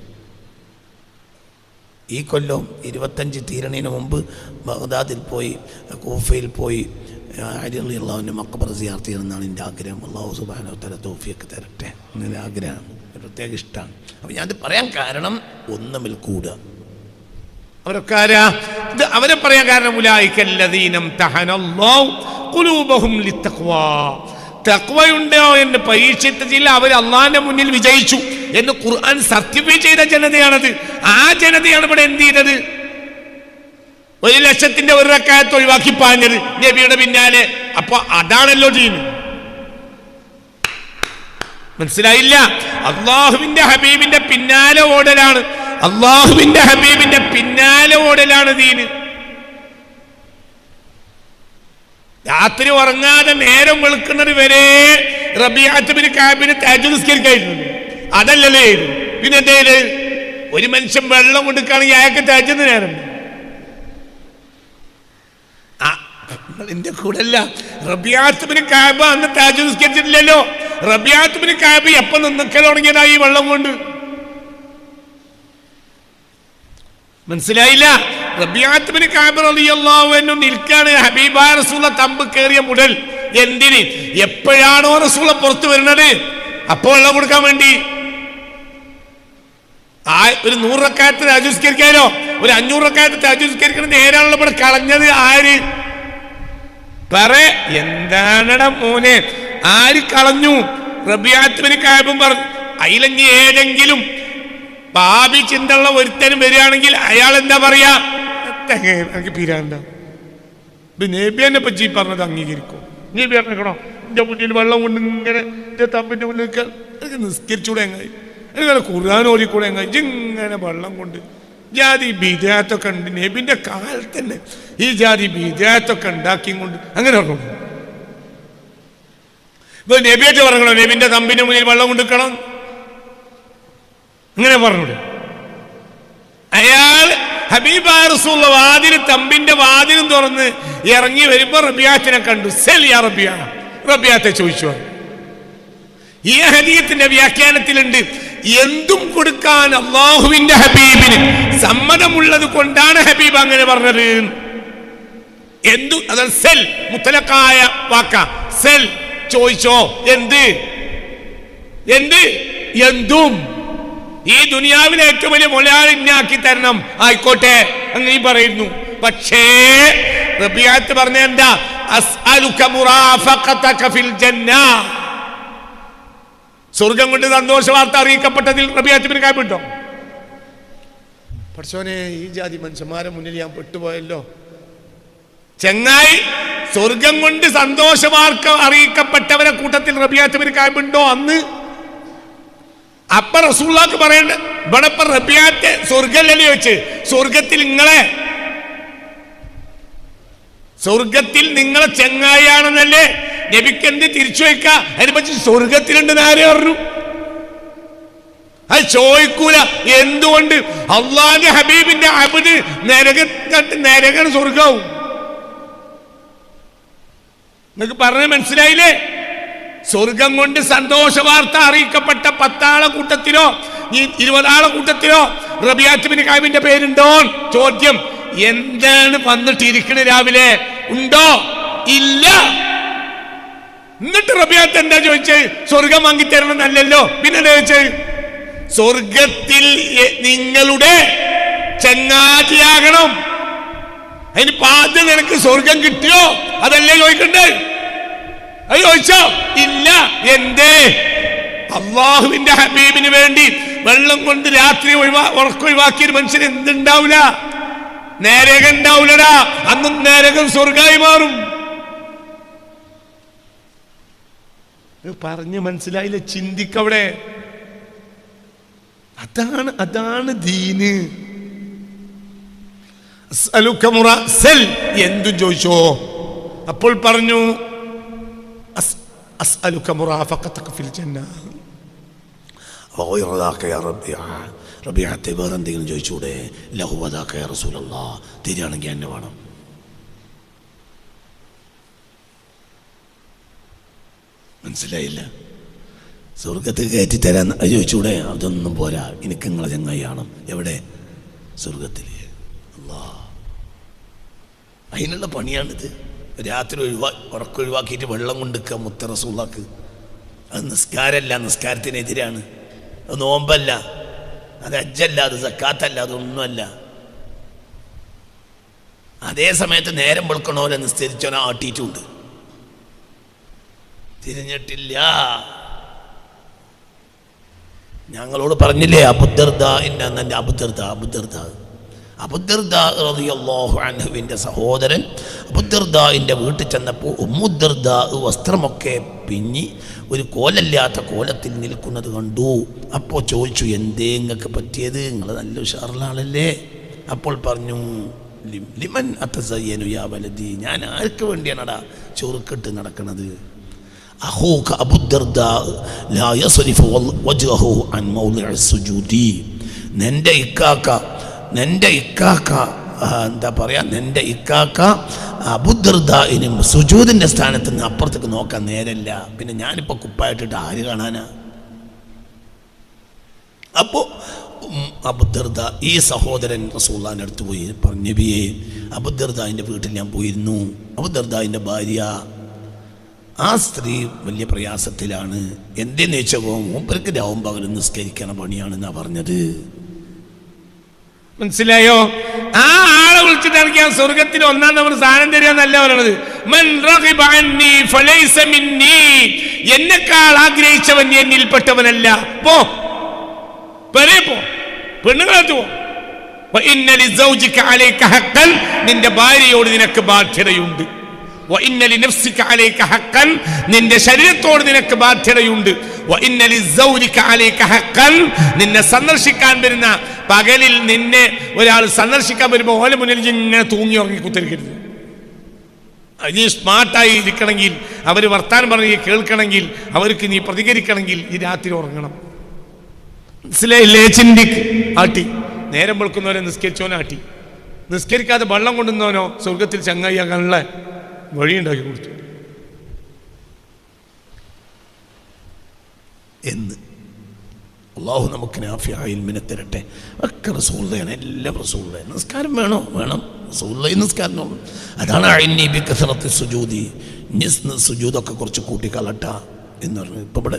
Speaker 1: ഈ കൊല്ലം 25 തീരണീന് മുമ്പ് ബഗ്ദാദിൽ പോയി, കൂഫയിൽ പോയി അലി റളിയല്ലാഹുവിൻ്റെ മഖബറ സിയാറത്ത് ചെയ്യണമെന്നാണ് എൻ്റെ ആഗ്രഹം. അല്ലാഹു സുബ്ഹാനഹു വ തആല തൗഫീഖ് തരട്ടെ. അങ്ങനെ ആഗ്രഹമാണ്, പ്രത്യേക ഇഷ്ടമാണ്. അപ്പോൾ ഞാനത് പറയാൻ കാരണം ഒന്നുമിൽ കൂടുക. അവരൊക്കെ ആരാ? ഇത് അവരെ പറയാൻ കാരണം ഉലൈകല്ലദീന ഇംതഹനല്ലാഹു ഖുലൂബഹും ലിത്തഖ്വാ, തഖ്വയുണ്ടോ എന്ന് പരീക്ഷിച്ചില്ല, അവർ അള്ളാഹിന്റെ മുന്നിൽ വിജയിച്ചു എന്ന് ഖുർആൻ സർട്ടിഫൈ ചെയ്ത ജനതയാണത്. ആ ജനതയാണ് ഇവിടെ എന്ത് ചെയ്തത്? 1,00,000 ഒരു റക്അത്ത് ഒഴിവാക്കി പാഞ്ഞത് നബിയുടെ പിന്നാലെ. അപ്പൊ അതാണല്ലോ ചെയ്യുന്നത്. മനസ്സിലായില്ല? അള്ളാഹുവിന്റെ ഹബീബിന്റെ പിന്നാലെ ഓടലാണ്, അള്ളാഹുവിന്റെ ഹബീബിന്റെ പിന്നാലെ ഓടലാണ് ദീന്. രാത്രി ഉറങ്ങാതെ നേരം വെളുക്കുന്നത് വരെ റബീഅത്ത് ബിൻ കഅബിന് തഹജ്ജുദ് നിസ്കരിക്കായിരുന്നു. അതല്ലല്ലേ ചെയ്തു. പിന്നെ എന്തേത്? ഒരു മനുഷ്യൻ വെള്ളം കൊടുക്കുകയാണെങ്കിൽ അയാൾക്ക് തഹജ്ജുദ് നേരം. എന്റെ കൂടെ അല്ല, റബീഅത്ത് ബിൻ കഅബ് അന്ന് തഹജ്ജുദ് നിസ്കരിച്ചിട്ടില്ലല്ലോ. റബീഅത്ത് ബിൻ കഅബ് എപ്പം നിൽക്കൽ തുടങ്ങിയതായി ഈ വെള്ളം കൊണ്ട്? മനസ്സിലായില്ല? റബീഅത്ത് ബിൻ കഅബ് റളിയല്ലാഹു അൻഹു നിൽക്കാണ് ഹബീബായ റസൂലുള്ളാഹ് തമ്പ് കയറിയ മുതൽ. എന്തിന്? എപ്പോഴാണോ റസൂലുള്ളാഹ് പുറത്തു വരുന്നത് അപ്പോൾ വെള്ളം കൊടുക്കാൻ വേണ്ടി. ഒരു 100 റക്അത്ത് തഹജ്ജുദ് നിസ്കരിക്കാനോ ഒരു 500 റക്അത്ത് തഹജ്ജുദ് നിസ്കരിക്കണം നേരാണല്ലോ ഇവിടെ കളഞ്ഞത്. ആര് പറ? എന്താണടാ മോനെ, ആര് കളഞ്ഞു? റബീഅത്ത് ബിൻ കഅബും പറഞ്ഞു. അതിലെങ്കിൽ ഏതെങ്കിലും പാപി ചിന്തയുള്ള ഒരുത്തനും വരികയാണെങ്കിൽ അയാൾ എന്താ പറയാ? എനിക്ക് പിരാണ്ട. നബിയെ പറ്റി പറഞ്ഞത് അംഗീകരിക്കും. നബി പറഞ്ഞോ എന്റെ മുന്നിൽ വെള്ളം കൊണ്ട് ഇങ്ങനെ തമ്പിന്റെ മുന്നിൽ എനിക്ക് നിസ്കരിച്ചൂടെ? എങ്ങായി എനിക്ക് ഖുർആൻ ഓതിക്കൂടെ? എങ്ങായി ഇങ്ങനെ വെള്ളം കൊണ്ട് ജാതി ബിദഅത്തൊക്കെ ഉണ്ട്. നബിന്റെ കാലത്ത് തന്നെ ഈ ജാതി ബിദഅത്തൊക്കെ ഉണ്ടാക്കിയും കൊണ്ട് അങ്ങനെ പറഞ്ഞു. ഇപ്പൊ നബിയായിട്ട് പറഞ്ഞോ നബിന്റെ തമ്പിന്റെ മുന്നിൽ വെള്ളം കൊണ്ടിരിക്കണം? അങ്ങനെ പറഞ്ഞൂടെ? അയാൾ ഹബീബായ റസൂലുള്ളാഹ് വാതിലും തമ്പിന്റെ വാതിലും തുറന്ന് ഇറങ്ങി വരുമ്പോ റബീഅത്തിനെ കണ്ടു. സെൽ യാ റബീഅ, റബിയാത്തെ ചോദിച്ചു. ഈ ഹദീസിന്റെ വ്യാഖ്യാനത്തിലുണ്ട്, എന്തും കൊടുക്കാൻ അല്ലാഹുവിന്റെ ഹബീബിന് സമ്മതമുള്ളത് കൊണ്ടാണ് ഹബീബ് അങ്ങനെ പറഞ്ഞത്. എന്തു അതാണ് സെൽ, മുത്തലക്കായ വാക്ക. സെൽ ചോദിച്ചോ, എന്ത് എന്ത് എന്തും. ഈ ദുനിയാവിലെ ഏറ്റവും വലിയ മൊലാലിനാക്കി തരണം, ആയിക്കോട്ടെ അങ്ങനെ പറയുന്നു. പക്ഷേ റബിയാത്ത് പറഞ്ഞ എന്താ? അസ്അലുക മുറാഫഖതക ഫിൽ ജന്ന. സ്വർഗം കൊണ്ട് സന്തോഷ വാർത്ത അറിയിക്കപ്പെട്ടതിൽ റബിയാത്ത് ബിൻ കഅബ് ഉണ്ടോ? പടച്ചോനെ, ഈ ജാതി മനുഷ്യന്മാരെ മുന്നിൽ ഞാൻ പെട്ടുപോയല്ലോ. ചെങ്ങായി, സ്വർഗം കൊണ്ട് സന്തോഷ വാർത്ത അറിയിക്കപ്പെട്ടവരെ കൂട്ടത്തിൽ റബിയാത്ത് ബിൻ കഅബ് ഉണ്ടോ അന്ന്? അപ്പൊ റസൂലുള്ളാഹിക്ക് പറയണ്ട, ഇവിടെ ഇപ്പൊ റബിയാത്ത് സ്വർഗല്ലേ ചോദിച്ച്, സ്വർഗത്തിൽ നിങ്ങളെ ചെങ്ങായിയാണെന്നല്ലേ നബിക്ക് എന്ത് തിരിച്ചു വയ്ക്ക? അതിനെ പറ്റി സ്വർഗത്തിലുണ്ടെന്ന് ആരെ പറഞ്ഞു? അത് ചോദിക്കൂല. എന്തുകൊണ്ട്? അള്ളാന്റെ ഹബീബിന്റെ അബ്ദ് നരകൻ സ്വർഗവും. നിങ്ങൾക്ക് പറഞ്ഞത് മനസ്സിലായില്ലേ? സ്വർഗം കൊണ്ട് സന്തോഷ വാർത്ത അറിയിക്കപ്പെട്ട 10 ആളെ കൂട്ടത്തിലോ 20 ആളെ കൂട്ടത്തിലോ റബിയാത്ത് ബിൻ കഅബിന്റെ പേരുണ്ടോ? ചോദ്യം. എന്താണ് വന്നിട്ടിരിക്കണ രാവിലെ? ഉണ്ടോ? ഇല്ല. എന്നിട്ട് റബിയാത്ത് എന്താ ചോദിച്ചത്? സ്വർഗം വാങ്ങിത്തരണം എന്നല്ലല്ലോ. പിന്നെ ചോദിച്ചത് സ്വർഗത്തിൽ നിങ്ങളുടെ ചങ്ങാതിയാകണം. അതിന് ആദ്യം നിനക്ക് സ്വർഗം കിട്ടിയോ? അതല്ലേ ചോദിക്കണ്ടേ? അത് ചോദിച്ചോ? ഇല്ല. എന്തേ? അള്ളാഹുവിന്റെ ഹബീബിന് വേണ്ടി വെള്ളം കൊണ്ട് രാത്രി ഉറക്കൊഴിവാക്കിയൊരു മനുഷ്യന് എന്തുണ്ടാവില്ല? നരകം ഉണ്ടാവില്ലടാ. അന്നും നരകം സ്വർഗമായി മാറും. പറഞ്ഞ് മനസ്സിലായില്ല? ചിന്തിക്കവിടെ. അതാണ് ദീന്. എന്തും ചോദിച്ചോ. അപ്പോൾ പറഞ്ഞു അസ്അലുക മുറാഫഖതക ഫിൽ ജന്ന. റബിയാത്തെ വേറെ എന്തെങ്കിലും ചോദിച്ചൂടെ? ലഹുവദാക യാ റസൂലല്ലാഹ്, തിരിയാണെങ്കിൽ എന്നെ വേണം. മനസ്സിലായില്ല? സ്വർഗത്തിൽ കയറ്റി തരാൻ ചോദിച്ചൂടെ? അതൊന്നും പോരാ, എനിക്ക് നിങ്ങളെ ചങ്ങായിയാണ്. എവിടെ? സ്വർഗത്തിൽ. അല്ലാഹ്, അതിനുള്ള പണിയാണിത്. രാത്രി ഉറക്കൊഴിവാക്കിയിട്ട് വെള്ളം കൊണ്ടിരിക്കുക മുത്ത റസൂലുള്ളാഹിക്ക്. അത് നിസ്കാരമല്ല, നിസ്കാരത്തിനെതിരാണ്. അത് നോമ്പല്ല, അത് ഹജ്ജല്ല, അത് സക്കാത്തല്ല, അതൊന്നുമല്ല. അതേ സമയത്ത് നേരം വെളുക്കണോലെ നിസ്കരിച്ചോനെ ആട്ടിയിട്ടുണ്ട്, തിരിഞ്ഞിട്ടില്ല. ഞങ്ങളോട് പറഞ്ഞില്ലേ അബൂദർദാ റളിയല്ലാഹു അൻഹുവിൻ്റെ സഹോദരൻ അബൂദർദാഇൻ്റെ വീട്ടിൽ ചെന്നപ്പോൾ ഉമ്മുദർദാ വസ്ത്രമൊക്കെ പിഞ്ഞി ഒരു കോലല്ലാത്ത കോലത്തിൽ നിൽക്കുന്നത് കണ്ടു. അപ്പോൾ ചോദിച്ചു, എന്തേ നിങ്ങൾക്ക് പറ്റിയത്? നിങ്ങൾ നല്ല ഉഷാറുള്ള ആളല്ലേ? അപ്പോൾ പറഞ്ഞു, ലിമൻ അത്തസയ്യനു യാ വലദി, ഞാൻ ആർക്ക് വേണ്ടിയാണടാ ചൊറുക്കിട്ട് നടക്കുന്നത്? അഖൂക അബൂദർദാ ലാ യസ്രിഫു വജ്ഹഹു അൻ മൗളിഇ സുജൂദി. നിന്റെ ഇക്കാക്ക എന്താ പറയാ, നിന്റെ ഇക്കാക്ക അബൂദർദാഇനും സുജൂദിന്റെ സ്ഥാനത്ത് നിന്ന് അപ്പുറത്തേക്ക് നോക്കാൻ നേരല്ല. പിന്നെ ഞാനിപ്പോൾ കുപ്പായിട്ടിട്ട് ആര് കാണാനാ? അപ്പോൾ അബൂദർദാ ഈ സഹോദരൻ റസൂലുള്ളാഹിന്റെ അടുത്ത് പോയി പറഞ്ഞു, നബിയേ, അബൂദർദാഇൻ്റെ വീട്ടിൽ ഞാൻ പോയിരുന്നു. അബൂദർദാഇൻ്റെ ഭാര്യ, ആ സ്ത്രീ വലിയ പ്രയാസത്തിലാണ്. എന്തെന്ന് ചോദിച്ചപ്പോൾ മൂപ്പർക്ക് രാവും പകലും നിസ്കരിക്കണ പണിയാണെന്നാ പറഞ്ഞത്. മനസ്സിലായോ? ആ ആളെ വിളിച്ചിട്ട് ഇറക്കിയാൽ സ്വർഗത്തിന് 1-ാം നമ്പർ സ്ഥാനം തരികയെന്നല്ല പറയണത്. മൻ റഗിബ അന്നി ഫലൈസ മിന്നി, എന്നെക്കാൾ ആഗ്രഹിച്ചവൻ എന്നിൽപ്പെട്ടവനല്ല. പോ, പെണ്ണുങ്ങളത്ത് പോ. വഇന്ന ലിസൗജിക അലൈക ഹഖ്ഖൻ, നിന്റെ ഭാര്യയോട് നിനക്ക് ബാധ്യതയുണ്ട്. വഇന്ന ലിനഫ്സിക അലൈക ഹഖ്ഖൻ, നിന്റെ ശരീരത്തോട് നിനക്ക് ബാധ്യതയുണ്ട്. വഇന്ന ലിസൗജിക അലൈക ഹഖ്ഖൻ, നിന്നെ സന്ദർശിക്കാൻ വരുന്ന പകലിൽ നിന്നെ ഒരാൾ സന്ദർശിക്കാൻ വരുമ്പോൾ ഓല മുന്നിൽ ഇങ്ങനെ തൂങ്ങി ഉറങ്ങി കുത്തിരിക്കരുത്. നീ സ്മാർട്ടായി ഇരിക്കണമെങ്കിൽ, അവർ വർത്താനം പറഞ്ഞ് കേൾക്കണമെങ്കിൽ, അവർക്ക് നീ പ്രതികരിക്കണമെങ്കിൽ ഈ രാത്രി ഉറങ്ങണം. മനസ്സിലായില്ലേ? ചിന്തിക്ക്. ആട്ടി നേരം വെളുക്കുന്നവരെ നിസ്കരിച്ചോനാട്ടി, നിസ്കരിക്കാതെ വെള്ളം കൊണ്ടുവന്നവനോ സ്വർഗത്തിൽ ചങ്ങായിയാകാനുള്ള വഴിയുണ്ടാക്കി കൊടുത്തു. എന്ന്. അള്ളാഹു നമുക്ക് നാഫിയായ ഇൽമിനെ തരട്ടെ. ഒക്കെ റസൂലുള്ളാഹിയാണ്, എല്ലാം റസൂലുള്ളാഹി. നിസ്കാരം വേണോ? വേണം. റസൂലുള്ളാഹി നിസ്കാരം. അതാണ് അഇന്നി ബികസറത്തി സുജൂദി, സുജൂദൊക്കെ കുറച്ച് കൂട്ടിക്കളട്ട എന്ന് പറഞ്ഞു. ഇപ്പം ഇവിടെ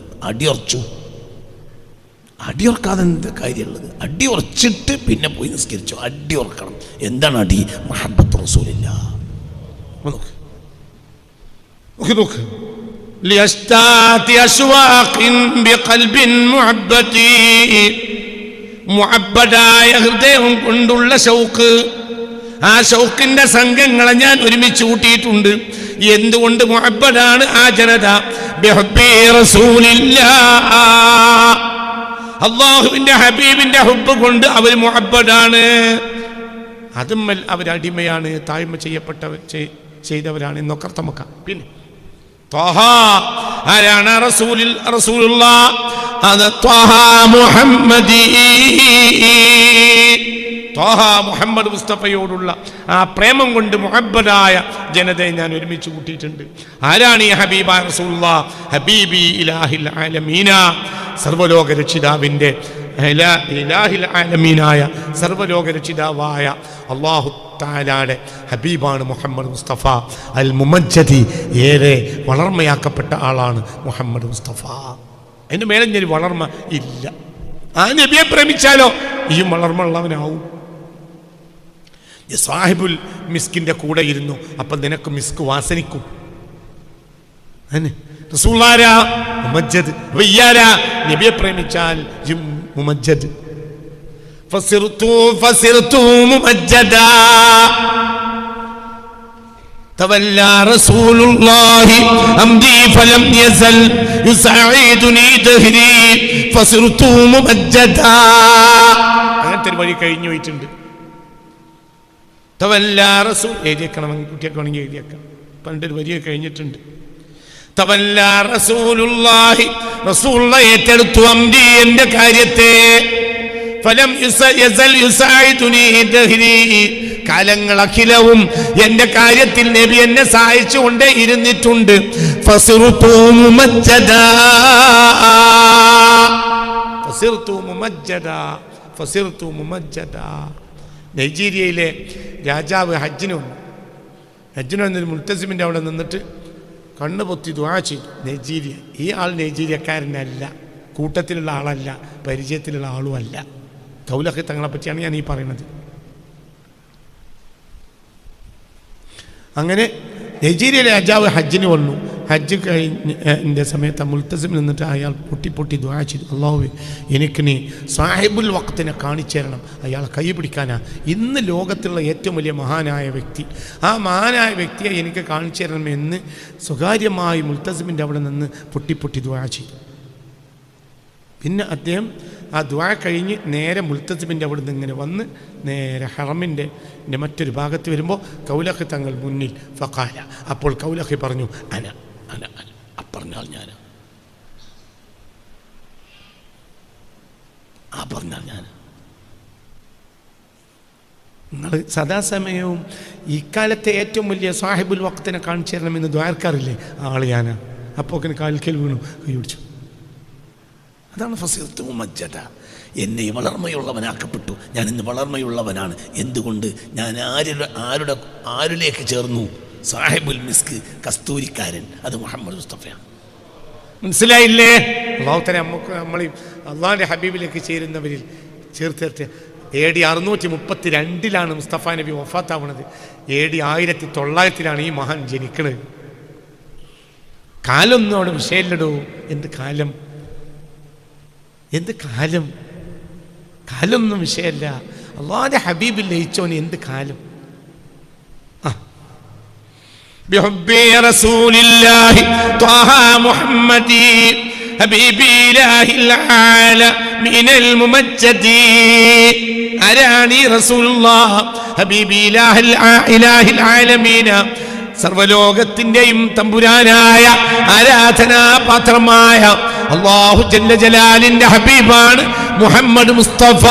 Speaker 1: അടിയുറക്കാതെ എന്താ കാര്യമുള്ളത്? അടിയുറച്ചിട്ട് പിന്നെ പോയി നിസ്കരിച്ചു. അടിയുറക്കണം. എന്താണ് അടി? മഹബ്ബത്ത് റസൂലില്ല. നോക്ക് മുഅബ്ബദായ ഹൃദയം കൊണ്ടുള്ള ഷൗക്ക്, ആ ഷൗക്കിന്റെ സംഘങ്ങളെ ഞാൻ ഒരുമിച്ച് കൂട്ടിയിട്ടുണ്ട്. എന്തുകൊണ്ട് മുഅബ്ബദാണ് ആ ജനത? ബിഹുബ്ബി റസൂലില്ലാഹ്, അല്ലാഹുവിന്റെ ഹബീബിന്റെ ഹുബ്ബ് കൊണ്ട് അവർ മുഅബ്ബദാണ്. അതുമ്മൽ അവരടിമയാണ്, താഴ്മ ചെയ്തവരാണ് എന്നൊക്കെ അർത്ഥം വെക്കാം. പിന്നെ ത്വാഹ ആരാണ്? റസൂലുള്ളാഹ്, അത് ത്വാഹ മുഹമ്മദി, ത്വാഹ മുഹമ്മദ് മുസ്തഫയോടുള്ള ആ പ്രേമം കൊണ്ട് മുഹബ്ബദായ ജനതയെ ഞാൻ ഒരുമിച്ച് കൂട്ടിയിട്ടുണ്ട്. ആരാണ് ഈ ഹബീബായ റസൂലുള്ളാഹ്? ഹബീബി ഇലാഹിൽ ആലമീന, സർവ്വലോക രക്ഷിതാവിൻ്റെ ഇലാഹിൽ ആലമീനായ സർവ്വലോക രക്ഷിതാവായ അല്ലാഹു തആലയുടെ ഹബീബാണ് മുഹമ്മദ് മുസ്തഫ അൽ മുമജ്ജദി. ഏറെ വളർമയാക്കപ്പെട്ട ആളാണ് മുഹമ്മദ് മുസ്തഫ. അതിൻ്റെ മേലെ ഞാൻ വളർമ ഇല്ല. ആ നബിയെ പ്രേമിച്ചാലോ ഈ വളർമ ഉള്ളവനാവും. സാഹിബുൽ മിസ്കിൻ്റെ കൂടെ ഇരുന്നു, അപ്പം നിനക്ക് മിസ്ക് വാസനിക്കും. റസൂലുള്ളാഹിരാ മുമജ്ജദ്, വയ്യാരാ നബിയെ പ്രേമിച്ചാൽ മുമജ്ജദ്. ഫസിർതു മുമജ്ജദാ തവല്ലാ റസൂലുള്ളാഹി അംദി ഫലം യസൽ യുസഈദുനി ദഹ്രി ഫസിർതു മുമജ്ജദാ. അങ്ങനത്തെ വഴി കഴിഞ്ഞു പോയിട്ടുണ്ട്. തവല്ലാ റസൂൽ എഴുതിയേക്കണമെങ്കിൽ കുട്ടിയൊക്കെ ആണെങ്കിൽ എഴുതിയേക്കാം. പണ്ടൊരു വരിയെ കഴിഞ്ഞിട്ടുണ്ട്. തവല്ലാ റസൂലുള്ളാഹി, റസൂലുള്ളാഹി ഏറ്റെടുത്തു അംരി എന്റെ കാര്യത്തെ. ഫലം യസൽ യുസഈദുനി ദഹ്രി, കാലങ്ങൾ അഖിലവും എന്റെ കാര്യത്തിൽ നബി എന്നെ സഹായിച്ചുകൊണ്ടേ ഇരുന്നിട്ടുണ്ട്. ഫസിർതു മുമജ്ജദാ, ഫസിർതു മുമജ്ജദാ, ഫസിർതു മുമജ്ജദാ. നൈജീരിയയിലെ രാജാവ് ഹജ്ജിന് വന്നൊരു മുൽത്തസിമിൻ്റെ അവിടെ നിന്നിട്ട് കണ്ണ് പൊത്തി ദുആ ചെയ്തു. നൈജീരിയ, ഈ ആൾ നൈജീരിയക്കാരനല്ല, കൂട്ടത്തിലുള്ള ആളല്ല, പരിചയത്തിലുള്ള ആളുമല്ല. കൗലഖ് തങ്ങളെ പറ്റിയാണ് ഞാൻ ഈ പറയുന്നത്. അങ്ങനെ നൈജീരിയയിലെ രാജാവ് ഹജ്ജിന് വന്നു. ഹജ്ജ് കഴിഞ്ഞ സമയത്ത് മുൽത്തസിം നിന്നിട്ട് അയാൾ പൊട്ടി ദുആ ചെയ്തു, അല്ലാഹുവേ എനിക്ക് നീ സാഹിബുൽ വഖ്തിനെ കാണിച്ചു തരണം. അയാളെ കൈ പിടിക്കാനാ. ഇന്ന് ലോകത്തുള്ള ഏറ്റവും വലിയ മഹാനായ വ്യക്തി, ആ മഹാനായ വ്യക്തിയെ എനിക്ക് കാണിച്ചു തരണമെന്ന് സ്വകാര്യമായി മുൽത്തസിമിൻ്റെ അവിടെ നിന്ന് പൊട്ടി ദുആ ചെയ്തു. പിന്നെ അദ്ദേഹം ആ ദുആ കഴിഞ്ഞ് നേരെ മുൽത്തസിമിൻ്റെ അവിടെ നിന്ന് ഇങ്ങനെ വന്ന് നേരെ ഹറമിൻ്റെ മറ്റൊരു ഭാഗത്ത് വരുമ്പോൾ കൗലഖ് തങ്ങൾ മുന്നിൽ ഫഖാല. അപ്പോൾ കൗലഖ് പറഞ്ഞു, അന അന അന അപ്പറഞ്ഞാൽ ഞാൻ, ആ പറഞ്ഞാൽ ഞാൻ. നിങ്ങൾ സദാസമയവും ഇക്കാലത്തെ ഏറ്റവും വലിയ സാഹിബുൽ വഖ്തിനെ കാണിച്ചു തരണമെന്ന് ദ്വാരക്കാറില്ലേ, ആൾ ഞാനാ. അപ്പോൾ കാൽക്കൽ വീണു, കൈ പിടിച്ചു. അതാണ് ഫസിർതു മുമജ്ജദ. എന്നെ വളർമയുള്ളവനാക്കപ്പെട്ടു. ഞാൻ ഇന്ന് വളർമയുള്ളവനാണ്. എന്തുകൊണ്ട്? ഞാൻ ആരിലേക്ക് ചേർന്നു? സാഹിബുൽ മിസ്ക്, കസ്തൂരിക്കാരൻ, അത് മുഹമ്മദ് മുസ്തഫയാണ്. മനസ്സിലായില്ലേ? അല്ലാഹു തആല നമ്മൾ അള്ളാഹിൻ്റെ ഹബീബിലേക്ക് ചേരുന്നവരിൽ ചേർത്തിട്ട്. AD 632 മുസ്തഫ നബി വഫാത്താവുന്നത്. AD 1900 ഈ മഹാൻ ജനിക്കുന്നത്. കാലൊന്നും അവിടെ വിഷയമില്ലടോ. എന്ത് കാലം, എന്ത് കാലം? കാലൊന്നും വിഷയമല്ല. അല്ലാഹുവിന്റെ ഹബീബിൽ ലയിച്ചോന് എന്ത് കാലം? ബിഹുബ്ബി റസൂലില്ലാഹി ത്വാഹ മുഹമ്മദി ഹബീബി ഇലാഹിൽ ആലമീനൽ മുമജ്ജദി. ആരാണ് റസൂലുള്ളാഹ്? ഹബീബി ഇലാഹിൽ ആലമീന, സർവലോകത്തിന്റെയും തമ്പുരാനായ ആരാധനാപാത്രമായ അല്ലാഹു ജല്ല ജലാലിന്റെ ഹബീബാണ് മുഹമ്മദ് മുസ്തഫ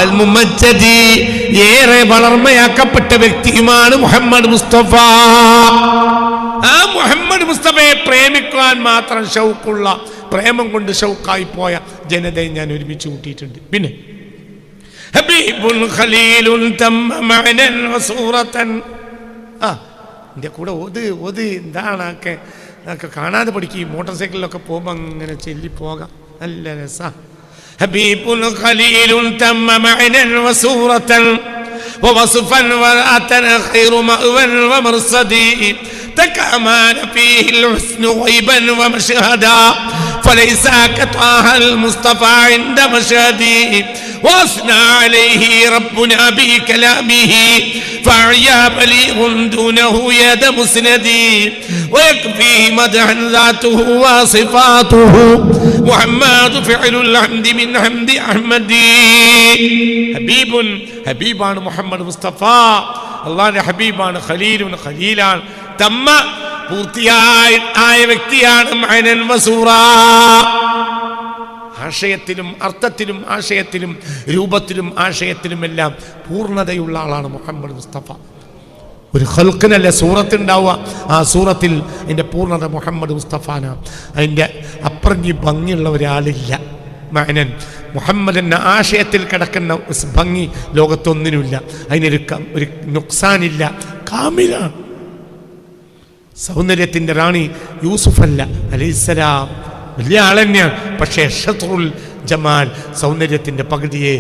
Speaker 1: അൽ മുമജ്ജദി. ഏറെ വളർമയാക്കപ്പെട്ട വ്യക്തിയുമാണ് മുഹമ്മദ് മുസ്തഫ. ആ മുഹമ്മദ് മുസ്തഫയെ പ്രേമിക്കാൻ മാത്രം ഷൗക്കുള്ള പ്രേമം കൊണ്ട് ഷൗക്കായി പോയ ജനതയെ ഞാൻ ഒരുമിച്ച് കൂട്ടിയിട്ടുണ്ട്. പിന്നെ ഹബീബുൻ ഖലീലുൻ തമ്മ മഅനൻ വസൂറതൻ. എൻ്റെ കൂടെ ഓത് എന്താണൊക്കെ കാണാതെ പഠിക്കും. മോട്ടോർ സൈക്കിളിലൊക്കെ പോകുമ്പോൾ അങ്ങനെ ചൊല്ലിപ്പോകാം, നല്ല രസാ. ഹബീബുൻ ഖലീലുൻ തമ്മ മഅനൻ വസൂറതൻ ووصفا وآتا خير مأوى ومرصدي تكامل فيه الحسن غيبا ومشهدا فليس كطه المصطفى عند مشهدي واثنى عليه ربنا بكلامه فعيا بليغ دونه يد مسندي ويكفيه مدحا ذاته وصفاته محمد فعل الحمد من حمد أحمدي ഹബീബാണ് മുഹമ്മദ് മുസ്തഫ. അള്ളാഹിന്റെ ഹബീബാണ്, ഖലീലുൻ ഖലീലാണ്, തമ്മ പൂർത്തിയായ വ്യക്തിയാണ്, മഅനൻ വസൂറ ആശയത്തിലും അർത്ഥത്തിലും ആശയത്തിലും രൂപത്തിലും ആശയത്തിലും എല്ലാം പൂർണ്ണതയുള്ള ആളാണ് മുഹമ്മദ് മുസ്തഫ. ഒരു ഖൽഖിനല്ല സൂറത്ത് ഉണ്ടാവുക, ആ സൂറത്തിൽ അതിൻ്റെ പൂർണ്ണത മുഹമ്മദ് മുസ്തഫാനാണ്. അതിൻ്റെ അപ്പുറഞ്ഞി ഭംഗിയുള്ള ഒരാളില്ല. മഅനൻ മുഹമ്മദ് എന്ന ആശയത്തിൽ കിടക്കുന്ന ഭംഗി ലോകത്തൊന്നിനുമില്ല. അതിനൊരു നുക്സാനില്ല, കാമിലാണ്. സൗന്ദര്യത്തിൻ്റെ റാണി യൂസുഫല്ല അലൈഹിസ്സലാം, വലിയ ആളന്നെയാണ്. പക്ഷേ ഷത്റുൽ ജമാൽ, സൗന്ദര്യത്തിൻ്റെ പകുതിയെ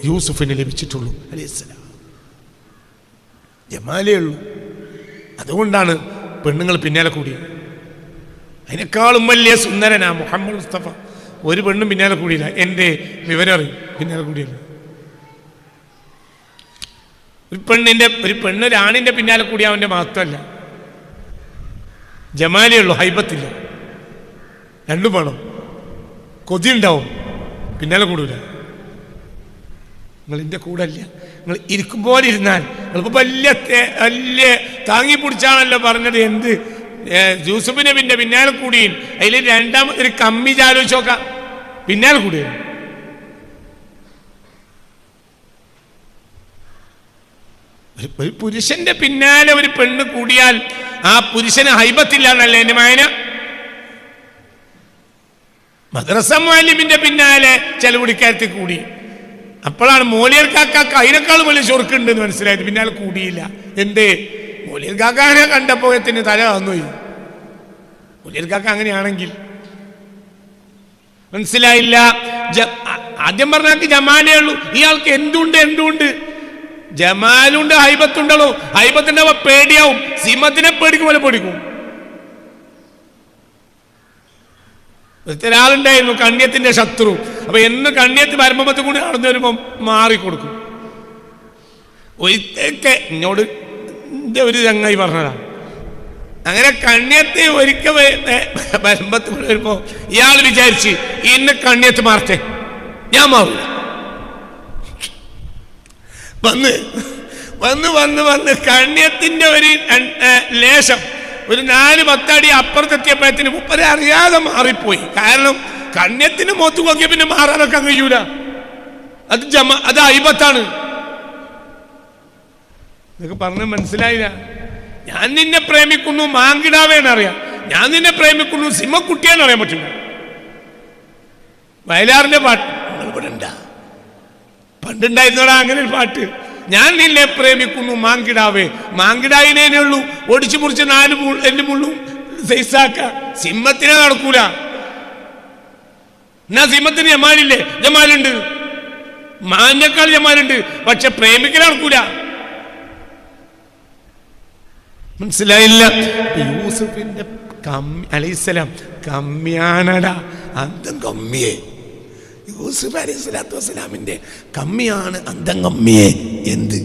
Speaker 1: യൂസുഫിന് ലഭിച്ചിട്ടുള്ളൂ അലൈഹിസ്സലാം. ജമാലേ ഉള്ളൂ. അതുകൊണ്ടാണ് പെണ്ണുങ്ങൾ പിന്നാലെ കൂടിയത്. അതിനേക്കാളും വലിയ സുന്ദരനാ മുഹമ്മദ് മുസ്തഫ. ഒരു പെണ്ണും പിന്നാലെ കൂടിയില്ല. എൻ്റെ വിവരം അറിയും, പിന്നാലെ കൂടിയില്ല. ഒരു പെണ്ണൊരാണിൻ്റെ പിന്നാലെ കൂടി അവൻ്റെ മഹത്വമല്ല, ജമാലേ ഉള്ളൂ, ഹൈബത്തില്ല. രണ്ടും വേണം. കൊതി ഉണ്ടാവും, പിന്നാലെ കൂടൂല. നിങ്ങൾ എൻ്റെ കൂടെ അല്ല, നിങ്ങൾ ഇരിക്കുമ്പോൾ ഇരുന്നാൽ. നിങ്ങളിപ്പോൾ വലിയ താങ്ങി പിടിച്ചാണല്ലോ പറഞ്ഞത്. എന്ത് യൂസുഫ് നബിൻ്റെ പിന്നാലെ കൂടിയും അതിൽ രണ്ടാമതൊരു കമ്മി ആലോചിച്ച് നോക്കാം, പിന്നാലെ കൂടിയ. ഒരു പുരുഷന്റെ പിന്നാലെ ഒരു പെണ്ണ് കൂടിയാൽ ആ പുരുഷന് ഹൈബത്തില്ല എന്നല്ലേ എൻ്റെ മായന. മദ്രസ മുഅല്ലിമിന്റെ പിന്നാലെ ചെലവുടിക്കാരത്തിൽ കൂടി, അപ്പോഴാണ് മോലിയർ കാക്കാക്ക് അതിനേക്കാളും വലിയ ചൊറുക്കുണ്ടെന്ന് മനസ്സിലായത്. പിന്നാലെ കൂടിയില്ല. എന്തേ? മോലിയർ കാക്കാനെ കണ്ടപ്പോഴത്തിന് തല വന്നുപോയി. മോലിയർ കാക്ക അങ്ങനെയാണെങ്കിൽ മനസ്സിലായില്ല. ആദ്യം പറഞ്ഞാൽ ജമാലേ ഉള്ളൂ. ഇയാൾക്ക് എന്തുണ്ട്? ജമാലുണ്ട്, ഹൈബത്തുണ്ടല്ലോ. ഹൈബത്തുണ്ടാവുമ്പോ പേടിയാവും. സിമത്തിനെ പേടിക്കും പോലെ പേടിക്കും. ഒരാളുണ്ടായിരുന്നു കണ്യത്തിന്റെ ശത്രു. അപ്പൊ എന്ന് കണ്യത്ത് പരമത്ത് കൂടി നടന്നു വരുമ്പോ മാറിക്കൊടുക്കും. ഒരിക്കലൊക്കെ എന്നോട് എൻ്റെ ഒരു ചങ്ങായി പറഞ്ഞതാണ്. അങ്ങനെ കണ്യത്ത് ഒരിക്കൽ പരമ്പത്ത് കൂടി വരുമ്പോ ഇയാൾ വിചാരിച്ച് ഇന്ന് കണ്യത്ത് മാറട്ടെ, ഞാൻ മാറില്ല. വന്ന് കണ്യത്തിന്റെ ഒരു ലേശം, ഒരു 4-10 അടി അപ്പുറത്തെത്തിയപ്പോഴത്തിന് മുപ്പരെ അറിയാതെ മാറിപ്പോയി. കാരണം കണ്യത്തിന് മുഖത്ത് നോക്കിയ പിന്നെ മാറാനൊക്കെ കഴിയൂല. അത് അയ്ബത്താണ്. ഇതൊക്കെ പറഞ്ഞ് മനസ്സിലായില്ല. ഞാൻ നിന്നെ പ്രേമിക്കുന്നു മാങ്കിടാവേന്നറിയാം, ഞാൻ നിന്നെ പ്രേമിക്കുന്നു സിംഹക്കുട്ടിയെന്ന് അറിയാൻ പറ്റില്ല. വയലാറിന്റെ പാട്ട് ഇവിടെ ഉണ്ടാ, പണ്ടുണ്ടായിരുന്നോടാ അങ്ങനെ ഒരു പാട്ട്. ഞാൻ നിന്നെ പ്രേമിക്കുന്നു മാങ്കിടാവേ. മാങ്കിടായിനേ ഉള്ളൂ, ഒടിച്ചു മുറിച്ച് 4 എല്ല് മുള്ളും സൈസാക്ക. സിംഹത്തിനെ നടക്കൂല. എന്നാ സിംഹത്തിന് ജമാലില്ലേ? ജമാലുണ്ട്, മാനേക്കാൾ ജമാലുണ്ട്. പക്ഷെ പ്രേമിക്കൽ നടക്കൂല. മനസ്സിലായില്ല. യൂസുഫിന്റെ അലൈഹിസ്സലാം കമ്മിയാണടാ, അന്തം കമ്മിയെ. യൂസുഫ് അലൈഹി സ്വലാത്തു വസ്സലാമിന്റെ കമ്മിയാണ്, അന്തം കമ്മിയെ. എന്ത്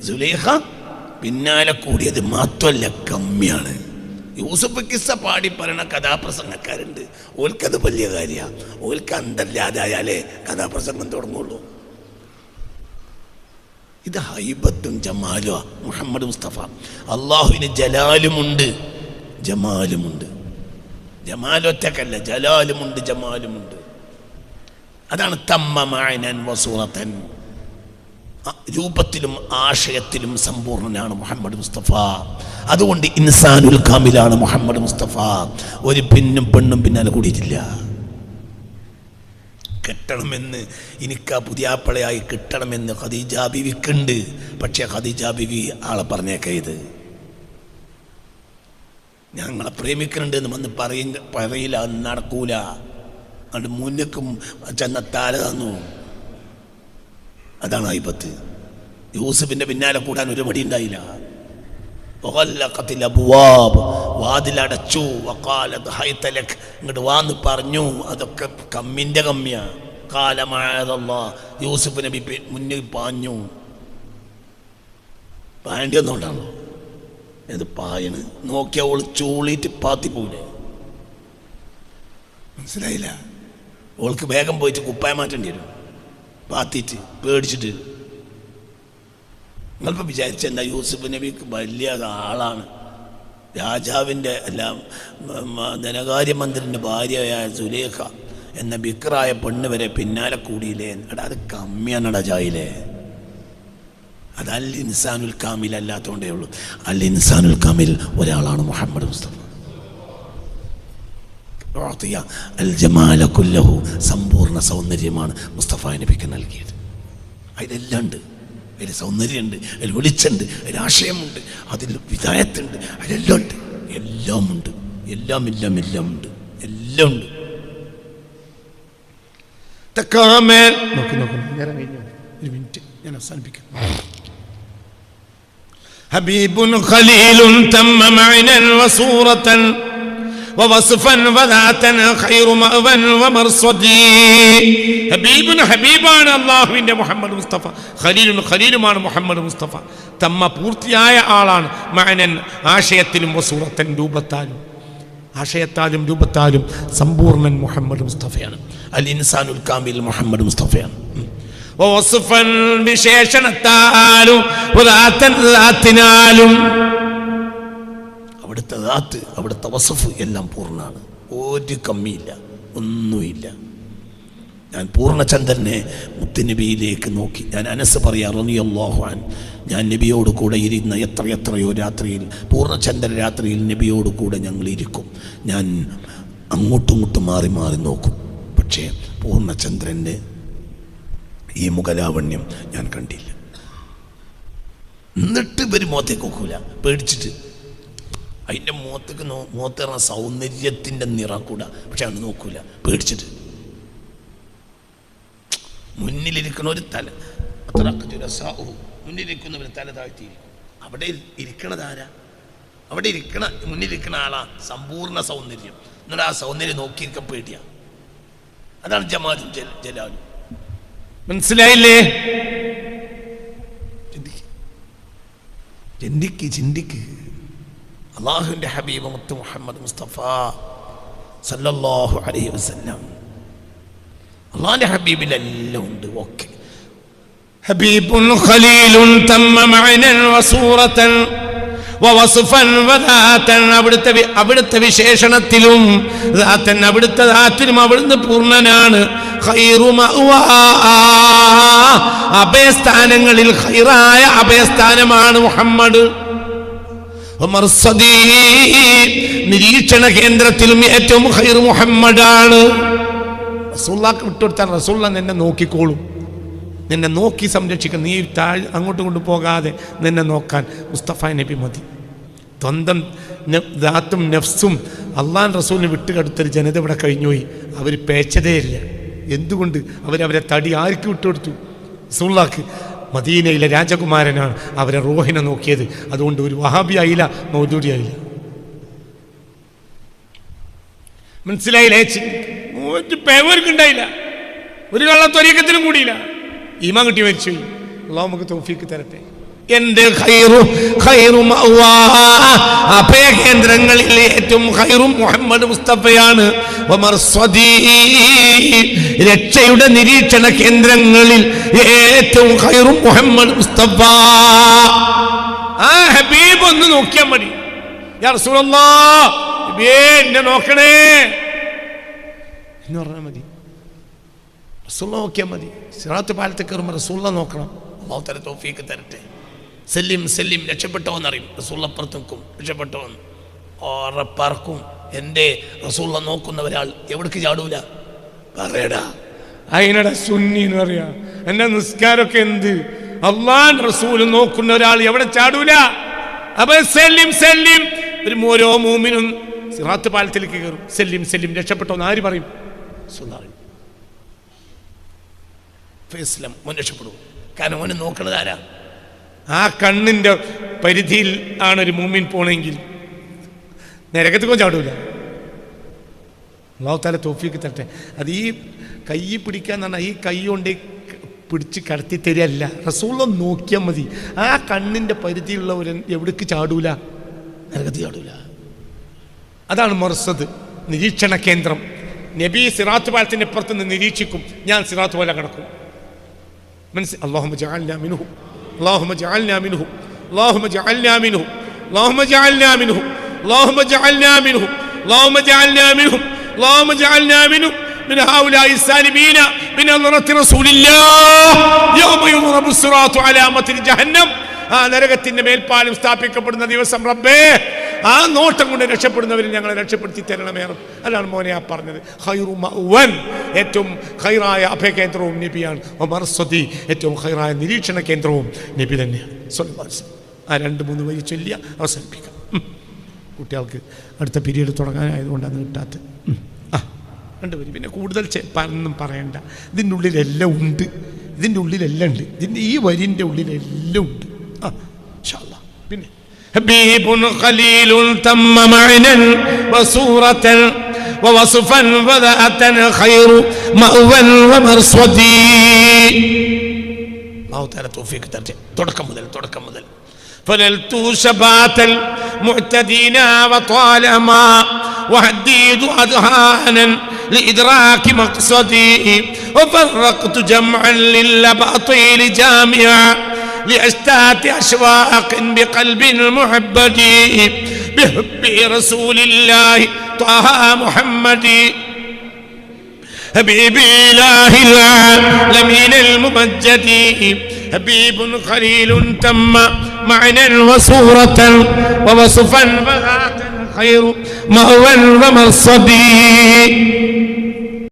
Speaker 1: സുലൈഖ പിന്നാലെ കൂടിയത് മാത്രമല്ല, കമ്മിയാണ്. യൂസുഫ് കിസ്സ പാടി പറയണ കഥാപ്രസംഗക്കാരുണ്ട്. ഓൽക്കത് വലിയ കാര്യമാണ്. ഓൽക്ക് അന്തല്ലാതായാലേ കഥാപ്രസംഗം തുടങ്ങുള്ളൂ. ഇത് ഹൈബത്തും ജമാലുവാ മുഹമ്മദ് മുസ്തഫ. അള്ളാഹുവിന് ജലാലുമുണ്ട് ജമാലുമുണ്ട്. ജമാലൊറ്റക്കല്ല, ജലാലുമുണ്ട് ജമാലുമുണ്ട്. അതാണ് തമ്മ മഅനൻ വസൂറതൻ. രൂപത്തിലും ആശയത്തിലും സമ്പൂർണ്ണനാണ് മുഹമ്മദ് മുസ്തഫ. അതുകൊണ്ട് ഇൻസാനുൽ കാമിലാണ് മുഹമ്മദ് മുസ്തഫ. ഒരു പിന്നും പെണ്ണും പിന്നാലെ കൂടിയിട്ടില്ല. കിട്ടണമെന്ന് എനിക്ക് ആ പുതിയാപ്പളയായി കിട്ടണമെന്ന് ഖദീജ ബീവിക്കുണ്ട്. പക്ഷേ ഖദീജ ബീവി ആളെ പറഞ്ഞേക്കത് ഞങ്ങളെ പ്രേമിക്കുന്നുണ്ട് എന്ന് വന്ന് പറയില്ല, നടക്കൂല. അത് മുന്നേക്കും ചെന്നത്താല തന്നു. അതാണ് ആയിപ്പത്ത്. യൂസുഫിന്റെ പിന്നാലെ കൂടാൻ ഒരു മടി ഉണ്ടായില്ല. വാതിലടച്ചു. ഇങ്ങോട്ട് വാന്ന് പറഞ്ഞു. അതൊക്കെ കമ്മിന്റെ കമ്മിയാ. കാലമായതല്ലാ. യൂസുഫ് നബി മുന്നിൽ പാഞ്ഞു. പാണ്ടിയൊന്നുണ്ടാണോ ഇത് പായണ് നോക്കിയ ഓള് ചൂളിയിട്ട് പാത്തിപ്പോയില്ലേ? മനസ്സിലായില്ല? ഓൾക്ക് വേഗം പോയിട്ട് കുപ്പായം മാറ്റേണ്ടി വരും. പാത്തിയിട്ട് പേടിച്ചിട്ട്. നിങ്ങളിപ്പോൾ വിചാരിച്ചെന്താ യൂസുഫ് നബിക്ക് വലിയ ആളാണ്, രാജാവിൻ്റെ എല്ലാം ധനകാര്യമന്ത്രിൻ്റെ ഭാര്യയായ സുലേഖ എന്ന ബിക്റായ പെണ്ണ് വരെ പിന്നാലെ കൂടിയില്ലേ? എടാ അത് കമ്മിയാണടാ ജായിലേ. അത് അൽ ഇൻസാനുൽ കാമിൽ അല്ലാത്തതുകൊണ്ടേ ഉള്ളൂ. അൽ ഇൻസാനുൽ കാമിൽ ഒരാളാണ് മുഹമ്മദ് മുസ്തഫ. അൽ ജമാല കുല്ലഹു, സമ്പൂർണ്ണ സൗന്ദര്യമാണ് മുസ്തഫ നബിക്ക് നൽകിയത്. അതിലെല്ലാം ഉണ്ട്. അതിൽ സൗന്ദര്യമുണ്ട്, അതിൽ വെളിച്ചുണ്ട്, അതിൽ ആശയമുണ്ട്, അതിൽ വിധായത്തുണ്ട്, അതിലെല്ലാം ഉണ്ട്. എല്ലാം ഉണ്ട്. എല്ലാം എല്ലാം എല്ലാം ഉണ്ട്. എല്ലാം ഉണ്ട്. നേരം കഴിഞ്ഞു. ഒരു മിനിറ്റ് ഞാൻ അവസാനിപ്പിക്കാം. ഹബീബുൻ ഖലീലുൻ തമ്മ മഅനൻ വസൂറതൻ വവസ്ഫൻ വദാതൻ ഖൈറു മഅവൻ വമർസദി. ഹബീബുൻ ഹബീബാണ് അല്ലാഹുവിന്റെ മുഹമ്മദ് മുസ്തഫ. ഖലീലുൻ ഖലീലുമാണ് മുഹമ്മദ് മുസ്തഫ. തമ്മ പൂർത്തിയായ ആളാണ്. മഅനൻ ആശയത്തിലും വസൂറതൻ രൂപത്താലും. ആശയത്താലും രൂപത്താലും സമ്പൂർണ്ണൻ മുഹമ്മദ് മുസ്തഫയാണ്. അൽ ഇൻസാനുൽ കാമിൽ മുഹമ്മദ് മുസ്തഫയാണ്. വസ്ഫൻ വിശേഷണത്താലും ذاتനാലും അവിടുത്തെ ദാത്ത്, അവിടുത്തെ വസ്ഫ് എല്ലാം പൂർണ്ണമാണ്. ഒരു കമ്മിയില്ല, ഒന്നുമില്ല. ഞാൻ പൂർണ്ണചന്ദ്രനെ മുത്തുനബിയിലേക്ക് നോക്കി. ഞാൻ അനസ് പറയാ റളിയല്ലാഹു അൻഹു, ഞാൻ നബിയോട് കൂടെ ഇരുന്ന എത്രയോ രാത്രിയിൽ, പൂർണ്ണചന്ദ്ര രാത്രിയിൽ നബിയോട് കൂടെ ഞങ്ങൾ ഇരിക്കും. ഞാൻ അങ്ങോട്ടും ഇങ്ങോട്ടും മാറി മാറി നോക്കും. പക്ഷേ പൂർണ്ണചന്ദ്രൻ്റെ ഈ മുഖലാവണ്യം ഞാൻ കണ്ടില്ല. എന്നിട്ട് ഇവർ മുഖത്തേക്ക് നോക്കൂല, പേടിച്ചിട്ട്. അതിൻ്റെ മുഖത്തേക്ക് മുഖത്ത് പറഞ്ഞ സൗന്ദര്യത്തിൻ്റെ നിറം കൂടാ, പക്ഷെ അത് നോക്കൂല, പേടിച്ചിട്ട്. മുന്നിലിരിക്കുന്ന ഒരു തല, മുന്നിലിരിക്കുന്നവർ തല താഴ്ത്തിയിരിക്കും. അവിടെ ഇരിക്കണതാരാ? അവിടെ മുന്നിലിരിക്കണ ആളാ സമ്പൂർണ്ണ സൗന്ദര്യം. എന്നിട്ട് ആ സൗന്ദര്യം നോക്കിയിരിക്കാൻ പേടിയാ. അതാണ് ജമാലും ജലാലും. മനസ്സിലായില്ലേ? ചിന്തിക്ക്. അല്ലാഹുവിന്റെ ഹബീബ് മുത്ത് മുഹമ്മദ് മുസ്തഫ സല്ലല്ലാഹു അലൈഹി വസല്ലം. അല്ലാഹുവിന്റെ ഹബീബിൽ എല്ലാം ഉണ്ട്. ഓക്കെ. ഹബീബുൻ ഖലീലുൻ തമ്മ മഅനൻ വസൂറതൻ വവസ്ഫൻ വദാതൻ. അവിടുത്തെ വിശേഷണത്തിലും ദാതൻ, അവിടുത്തെ ദാത്തിലും അവിടുന്ന് പൂർണ്ണനാണ്. ഖൈറു മഅവാ, അഭയസ്ഥാനങ്ങളിൽ ഖൈറായ അഭയസ്ഥാനമാണ് മുഹമ്മദ്. വമർസദി, നിരീക്ഷണ കേന്ദ്രത്തിലും ഏറ്റവും ഖൈർ മുഹമ്മദാണ്. റസൂലുള്ളാഹിക്ക് വിട്ടുകൊടുത്താൽ റസൂലുള്ളാഹ് നിന്നെ നോക്കിക്കോളും, നിന്നെ നോക്കി സംരക്ഷിക്കാൻ. നീ അങ്ങോട്ടും കൊണ്ട് പോകാതെ നിന്നെ നോക്കാൻ മുസ്തഫ നബി മതി. സ്വന്തം ദാത്തും നഫ്സും അള്ളാൻ റസൂലിനെ വിട്ടുകടുത്തൊരു ജനത ഇവിടെ കഴിഞ്ഞുപോയി. അവർ പേച്ചതേയില്ല. എന്തുകൊണ്ട്? അവരെ തടി ആർക്ക് വിട്ടുകൊടുത്തു? റസൂലുള്ളാഹിക്ക്. മദീനയിലെ രാജകുമാരനാണ് അവരെ റൂഹിനെ നോക്കിയത്. അതുകൊണ്ട് ഒരു വഹാബി ആയില്ല, മൗദൂദി ആയില്ല. മനസ്സിലായില്ലേ? ഒരു പേവർക്കുണ്ടായില്ല, ഒരു കള്ളത്തൊരീക്കത്തിനും കൂടിയില്ല. ഈമാൻ കിട്ടി മരിച്ചു. അല്ലാഹു നമുക്ക് തൗഫീക്ക് തരട്ടെ. എന്റെ അഭയകേന്ദ്രങ്ങളിൽ ഏറ്റവും ഖൈറും മുഹമ്മദ് മുസ്തഫയാണ്. രക്ഷയുടെ നിരീക്ഷണ കേന്ദ്രങ്ങളിൽ ഏറ്റവും ഖൈറും മുഹമ്മദ് മുസ്തഫ. ആ ഹബീബ് ഒന്ന് നോക്കിയാൽ മതി. യാ റസൂലല്ലാഹ്, എന്നെ നോക്കണേ എന്ന് പറഞ്ഞാൽ മതി. റസൂലുള്ളാഹ് നോക്കിയാൽ മതി. സിറാത്ത് പാലത്ത് കയറുമ്പോൾ റസൂലുള്ളാഹ് നോക്കണം. അല്ലാഹു തആല തൗഫീക്ക് തരട്ടെ. സെല്ലിം സെല്ലിം രക്ഷപ്പെട്ടോന്നറിയും. റസൂലപ്പുറത്ത് നിൽക്കും, രക്ഷപ്പെട്ടോന്ന് ഉറപ്പറക്കും. എൻ്റെ റസൂല നോക്കുന്ന ഒരാൾ എവിടേക്ക് ചാടൂല പറയടാ. അതിനടാ സുന്നി എന്ന് പറയാ. എൻ്റെ നിസ്കാരമൊക്കെ എന്ത്? അള്ളാഹ് റസൂൽ നോക്കുന്ന ഒരാൾ എവിടെ ചാടൂല. അപ്പൊ സെല്ലിം സെല്ലിം ഓരോ മൂമിനും സിറാത്ത് പാലത്തിലേക്ക് കയറും. സെല്ലിം സെല്ലിം രക്ഷപ്പെട്ടോന്ന് ആര് പറയും? മോൻ രക്ഷപ്പെടും. കാരണം മോനെ നോക്കണത് ആരാ? ആ കണ്ണിന്റെ പരിധിയിൽ ആണ് ഒരു മൂമിൻ പോണെങ്കിൽ നരകത്തേക്കും ചാടൂല. അല്ലാഹു തആല തൗഫീഖ് തരട്ടെ. അത് ഈ കൈ പിടിക്കാന്ന് പറഞ്ഞാൽ ഈ കൈ കൊണ്ട് പിടിച്ച് കടത്തി തരികയല്ല, റസൂൽ നോക്കിയാൽ മതി. ആ കണ്ണിന്റെ പരിധിയുള്ളവർ എവിടേക്ക് ചാടൂല, നരകത്തിൽ ചാടൂല. അതാണ് മർസദ്, നിരീക്ഷണ കേന്ദ്രം. നബി സിറാത്ത് പാലത്തിന്റെ അപ്പുറത്ത് നിന്ന് നിരീക്ഷിക്കും, ഞാൻ സിറാത്ത് പോലെ കിടക്കും. اللهم اجعلنا منهم اللهم اجعلنا منهم اللهم اجعلنا منهم اللهم اجعلنا منهم اللهم اجعلنا منهم اللهم اجعلنا منهم اللهم اجعلنا منهم من هؤلاء السالمين من نظرة رسول الله يوم يضرب الصراط على متن جهنم. ആ നരകത്തിന്റെ മേൽപ്പാലം സ്ഥാപിക്കപ്പെടുന്ന ദിവസം റബ്ബേ, ആ നോട്ടം കൊണ്ട് രക്ഷപ്പെടുന്നവരിൽ ഞങ്ങളെ രക്ഷപ്പെടുത്തി തരണമേ. അതാണ് മോനെ ആ പറഞ്ഞത്. ഖൈറു മഅ്വൻ, ഏറ്റവും ഖൈറായ അഭയകേന്ദ്രവും നബിയാണ്. മർസദി, ഏറ്റവും ഖൈറായ നിരീക്ഷണ കേന്ദ്രവും നബി തന്നെയാണ് സ്വല്ലല്ലാഹു അലൈഹി വസല്ലം. ആ 2-3 വരി ചൊല്ലിയ അവസാനിപ്പിക്കാം. കുട്ടികൾക്ക് അടുത്ത പീരീഡ് തുടങ്ങാനായതുകൊണ്ടാണ് കിട്ടാത്തത്. 2 വരി, പിന്നെ കൂടുതൽ ഒന്നും പറയണ്ട. ഇതിൻ്റെ ഉള്ളിലെല്ലാം ഉണ്ട്, ഇതിൻ്റെ ഉള്ളിലെല്ലാം ഉണ്ട്, ഇതിൻ്റെ ഈ വരിൻ്റെ ഉള്ളിലെല്ലാം ഉണ്ട്. പിന്നെ حبيب خليل تم معنا وصورة ووصفا وذاة خير مأوى ومرصدي. الله تعالى توفيق ترجع തുടക്കം മുതൽ فنلت شبات المعتدين وطالما وحديد أذهانا لإدراك مقصدي وفرقت جمعا للأباطيل جامعا لأشتات أشواق بقلب المحبد بحب رسول الله طه محمد حبيب إله العالمين الممجد حبيب خليل تم معنى وصورة ووصفا وذاتا خير مأوى ومرصد.